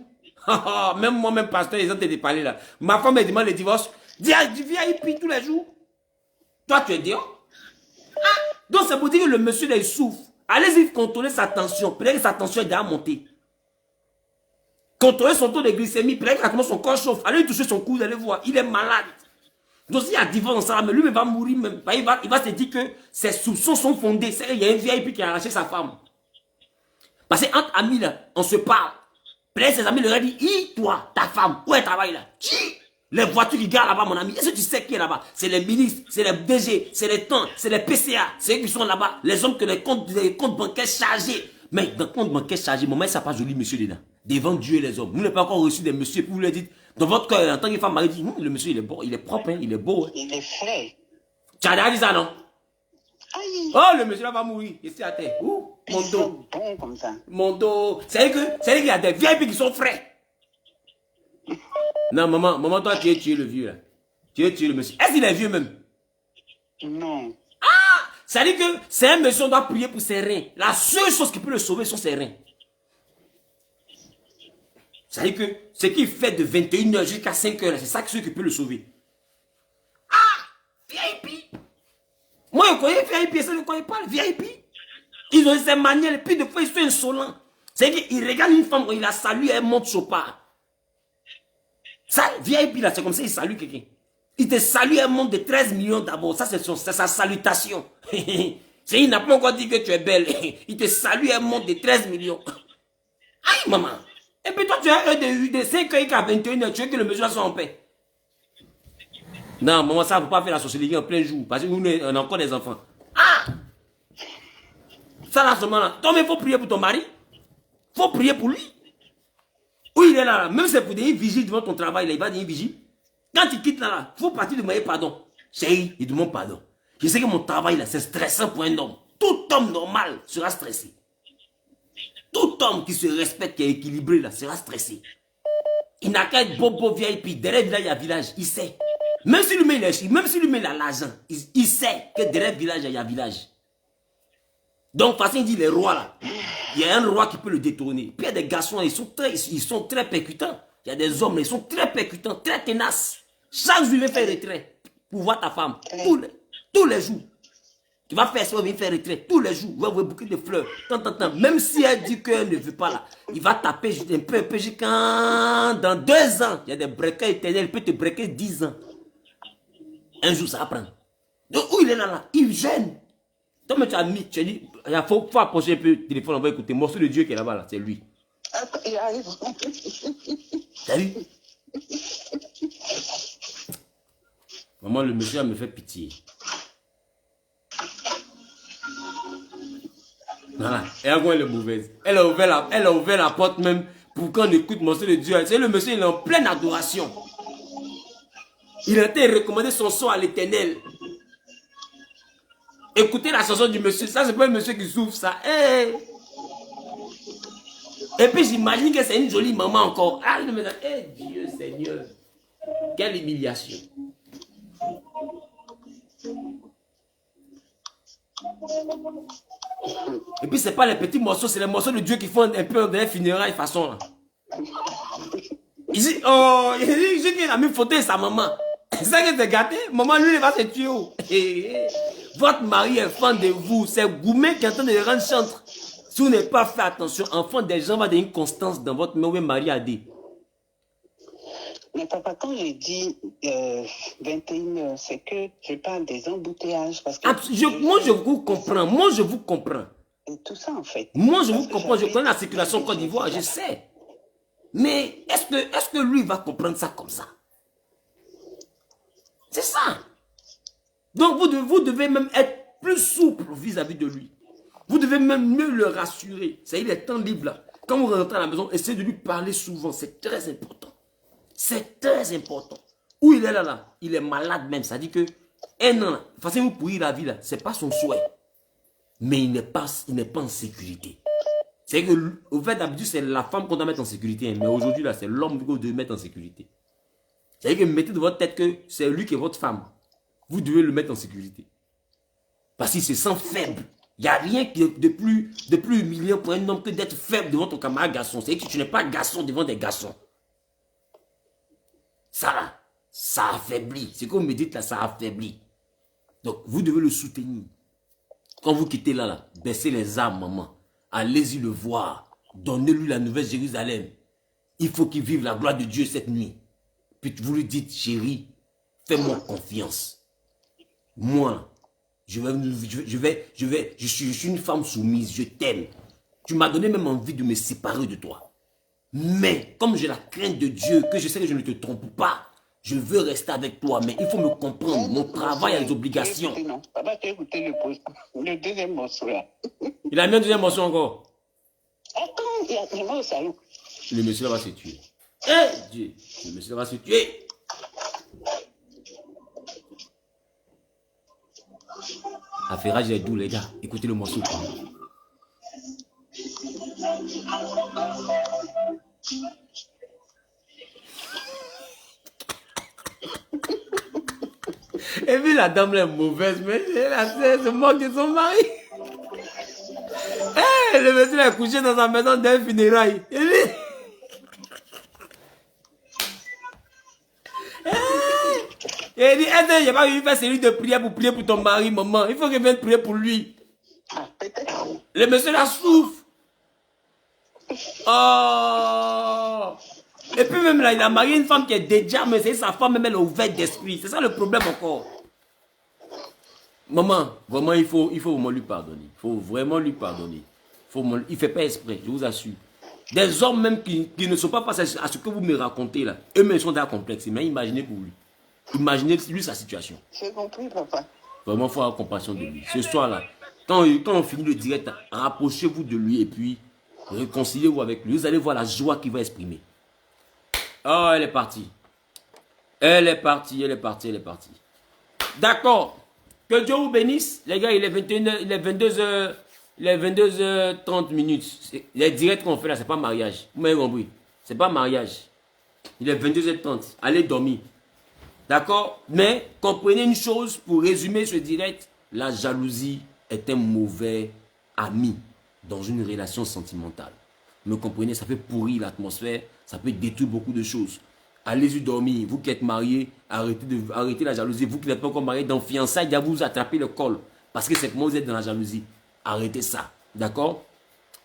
Même moi, même pasteur, ils ont été parlé là. Ma femme me demande le divorce. Du VIP tous les jours. Toi, tu es dehors. Donc, c'est pour dire que le monsieur là, il souffre. Allez-y contrôler sa tension. Peut-être que sa tension est déjà montée. Contrôler son taux de glycémie. Peut-être que son corps chauffe. Allez lui toucher son cou, allez voir. Il est malade. Donc, s'il y a divorce dans ça, mais lui, il va mourir même. Il va se dire que ses soupçons sont fondés. Il y a un VIP qui a arraché sa femme. Parce qu'entre amis, là, on se parle. Peut-être ses amis leur ont dit, toi, ta femme, où elle travaille là? Les voitures qui garent là-bas, mon ami. Est-ce que tu sais qui est là-bas? C'est les ministres, c'est les DG, c'est les temps, c'est les PCA. C'est eux qui sont là-bas. Les hommes que les comptes bancaires chargés. Mais dans le compte bancaire chargé, mon mec, ça pas joli monsieur dedans. Devant Dieu et les hommes. Vous n'avez pas encore reçu des messieurs, puis vous leur dites, dans votre cœur, en tant que femme, Marie dit, le monsieur, il est beau, il est propre, hein, il est beau. Hein. Il est frais. Tu as déjà dit ça, non? Aïe. Oh, le monsieur là va mourir. Ici à terre. Ouh, mon dos. Bon comme ça. Mon dos. C'est-à-dire qu'il y a des VIP qui sont frais. Non, maman, toi, tu es tué le vieux là. Tu es tué le monsieur. Est-ce qu'il est vieux même? Non. C'est-à-dire que c'est un monsieur, on doit prier pour ses reins. La seule chose qui peut le sauver sont ses reins. C'est-à-dire que ce qu'il fait de 21h jusqu'à 5h, c'est ça qui peut le sauver. VIP. Moi, je connais VIP, ça, je ne connais pas le VIP. Ils ont ces manières, et puis des fois, ils sont insolents. C'est-à-dire qu'ils regardent une femme, quand il la salue, elle monte sur pas. Ça, VIP, là, c'est comme ça, il salue quelqu'un. Il te salue, elle monte de 13 millions d'abord. Ça, c'est sa salutation. Il n'a pas encore dit que tu es belle. Il te salue, elle monte de 13 millions. Aïe, maman. Et puis toi, tu as de 5 heures à 21h, tu veux que le monsieur soit en paix. Non, maman, ça ne faut pas faire la sociologie en plein jour. Parce que nous, on a encore des enfants. Ça, là, seulement là. Toi, mais il faut prier pour ton mari. Il faut prier pour lui. Où il est là, même si c'est pour donner une vigile devant ton travail, là, il va donner une vigile. Quand il quitte là, il faut partir demander pardon. Chérie, il demande pardon. Je sais que mon travail là, c'est stressant pour un homme. Tout homme normal sera stressé. Tout homme qui se respecte, qui est équilibré là, sera stressé. Il n'a qu'à être bobo VIP. Derrière village, il y a village. Il sait. Même si lui-même il a l'argent, il sait que derrière village, il y a village. Donc, façon, il dit les rois là. Il y a un roi qui peut le détourner. Puis il y a des garçons, ils sont très percutants. Il y a des hommes, ils sont très percutants, très tenaces. Chaque jour, il va faire retrait pour voir ta femme. Tous les jours. Tu vas faire ça, il va faire retrait. Tous les jours, il va voir beaucoup de fleurs. Tant. Même si elle dit qu'elle ne veut pas là, il va taper un peu jusqu'à dans 2 ans. Il y a des breakers éternels, il peut te breaker 10 ans. Un jour, ça va prendre. Donc, où il est là, il gêne. Toi, tu as mis, tu as dit, il faut approcher un peu le téléphone, on va écouter. Morceau de Dieu qui est là-bas, là, c'est lui. Il arrive. T'as vu? Maman, le monsieur me fait pitié. Voilà. Et elle est mauvaise. Elle a ouvert la porte même pour qu'on écoute Morceau de Dieu. C'est le monsieur, il est en pleine adoration. Il a été recommandé son son à l'Éternel. Écoutez la chanson du monsieur. Ça, c'est pas un monsieur qui souffre, ça. Hey. Et puis, j'imagine que c'est une jolie maman encore. Ah, je me dis, hey, Dieu Seigneur. Quelle humiliation. Et puis, c'est pas les petits morceaux, c'est les morceaux de Dieu qui font un peu des funérailles façon. Là. Il dit, oh, il dit qu'il a mis photo de sa maman. C'est ça que t'es gâté? Maman, lui, il va se tuer. Votre mari est fan de vous. C'est Goumé qui est en train de le rendre chantre. Si vous n'avez pas fait attention, enfant des gens va donner une constance dans votre mauvais mari a dit. Mais papa, quand je dis 21h, c'est que je parle des embouteillages. Parce que moi, je vous comprends. Moi, je vous comprends. Et tout ça, en fait. Moi, je vous comprends. Je connais la circulation Côte d'Ivoire, je sais. Mais est-ce que lui va comprendre ça comme ça? C'est ça. Donc, vous devez même être plus souple vis-à-vis de lui. Vous devez même mieux le rassurer. C'est il est temps libre là. Quand vous rentrez à la maison, essayez de lui parler souvent. C'est très important. C'est très important. Où il est là, il est malade même. Ça dit que un an, facile vous pourrir la vie là, c'est pas son souhait. Mais il n'est pas en sécurité. C'est que, au fait, d'habitude, c'est la femme qu'on doit mettre en sécurité. Mais aujourd'hui, là, c'est l'homme qu'on doit mettre en sécurité. C'est-à-dire que mettez de votre tête que c'est lui qui est votre femme. Vous devez le mettre en sécurité. Parce qu'il se sent faible. Il n'y a rien de plus humiliant pour un homme que d'être faible devant ton camarade garçon. C'est-à-dire que tu n'es pas garçon devant des garçons. Ça là, ça affaiblit. C'est comme vous me dites là, ça affaiblit. Donc, vous devez le soutenir. Quand vous quittez là, baissez les armes, maman. Allez-y le voir. Donnez-lui la nouvelle Jérusalem. Il faut qu'il vive la gloire de Dieu cette nuit. Puis vous lui dites, chérie, fais-moi confiance. Moi, je suis une femme soumise, je t'aime. Tu m'as donné même envie de me séparer de toi. Mais, comme j'ai la crainte de Dieu, que je sais que je ne te trompe pas, je veux rester avec toi, mais il faut me comprendre. Mon travail a des obligations. Non, papa, tu as écouté le deuxième morceau là. Il a mis un deuxième morceau encore. Attends, il y a vraiment au salon. Le monsieur va se tuer. Eh Dieu, le monsieur va se tuer. Affairage est doux, les gars. Écoutez le morceau. Et puis la dame est mauvaise, mais elle se moque de son mari. Hey, le monsieur est couché dans sa maison d'un funérail. Et lui... Et il dit, est-ce que j'ai pas eu faire celui de prière pour prier pour ton mari, maman? Il faut que je vienne prier pour lui. Ah, peut-être. Le monsieur la souffre. Oh! Et puis même là, il a marié une femme qui est déjà, mais c'est sa femme même, elle est ouverte d'esprit. C'est ça le problème encore. Maman, vraiment, il faut vraiment lui pardonner. Il faut vraiment lui pardonner. Il ne fait pas exprès, je vous assure. Des hommes même qui ne sont pas face à ce que vous me racontez là, eux-mêmes sont déjà complexés. Mais imaginez pour lui. Imaginez lui sa situation. J'ai compris, papa. Vraiment, il faut avoir compassion de lui. Ce soir-là, quand on finit le direct, rapprochez-vous de lui et puis réconciliez-vous avec lui. Vous allez voir la joie qu'il va exprimer. Oh, elle est partie. Elle est partie, elle est partie, elle est partie. D'accord. Que Dieu vous bénisse. Les gars, il est 21h, il est 22h, il est 22h30 minutes. Les directs qu'on fait là, c'est pas mariage. Vous m'avez compris? C'est pas mariage. Il est 22h30. Allez dormir. D'accord? Mais comprenez une chose pour résumer ce direct. La jalousie est un mauvais ami dans une relation sentimentale. Me comprenez? Ça peut pourrir l'atmosphère. Ça peut détruire beaucoup de choses. Allez-y dormir. Vous qui êtes mariés, arrêtez la jalousie. Vous qui n'êtes pas encore mariés, dans fiançailles, vous attrapez le col. Parce que c'est que vous êtes dans la jalousie. Arrêtez ça. D'accord?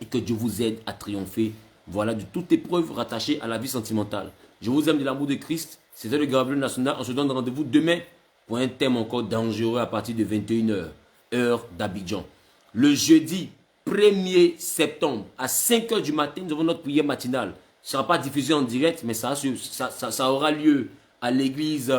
Et que Dieu vous aide à triompher. Voilà, de toute épreuve rattachée à la vie sentimentale. Je vous aime de l'amour de Christ. C'était le Graveleux National. On se donne rendez-vous demain pour un thème encore dangereux à partir de 21h, heure d'Abidjan. Le jeudi 1er septembre, à 5h du matin, nous avons notre prière matinale. Ça ne sera pas diffusé en direct, mais ça aura lieu à l'église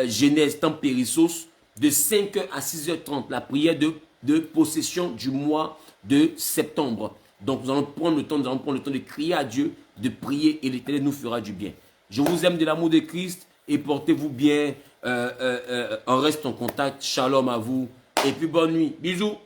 Genèse Tempérissos de 5h à 6h30. La prière de possession du mois de septembre. Donc nous allons prendre le temps de crier à Dieu, de prier et l'Éternel nous fera du bien. Je vous aime de l'amour de Christ et portez-vous bien. On reste en contact. Shalom à vous et puis bonne nuit. Bisous.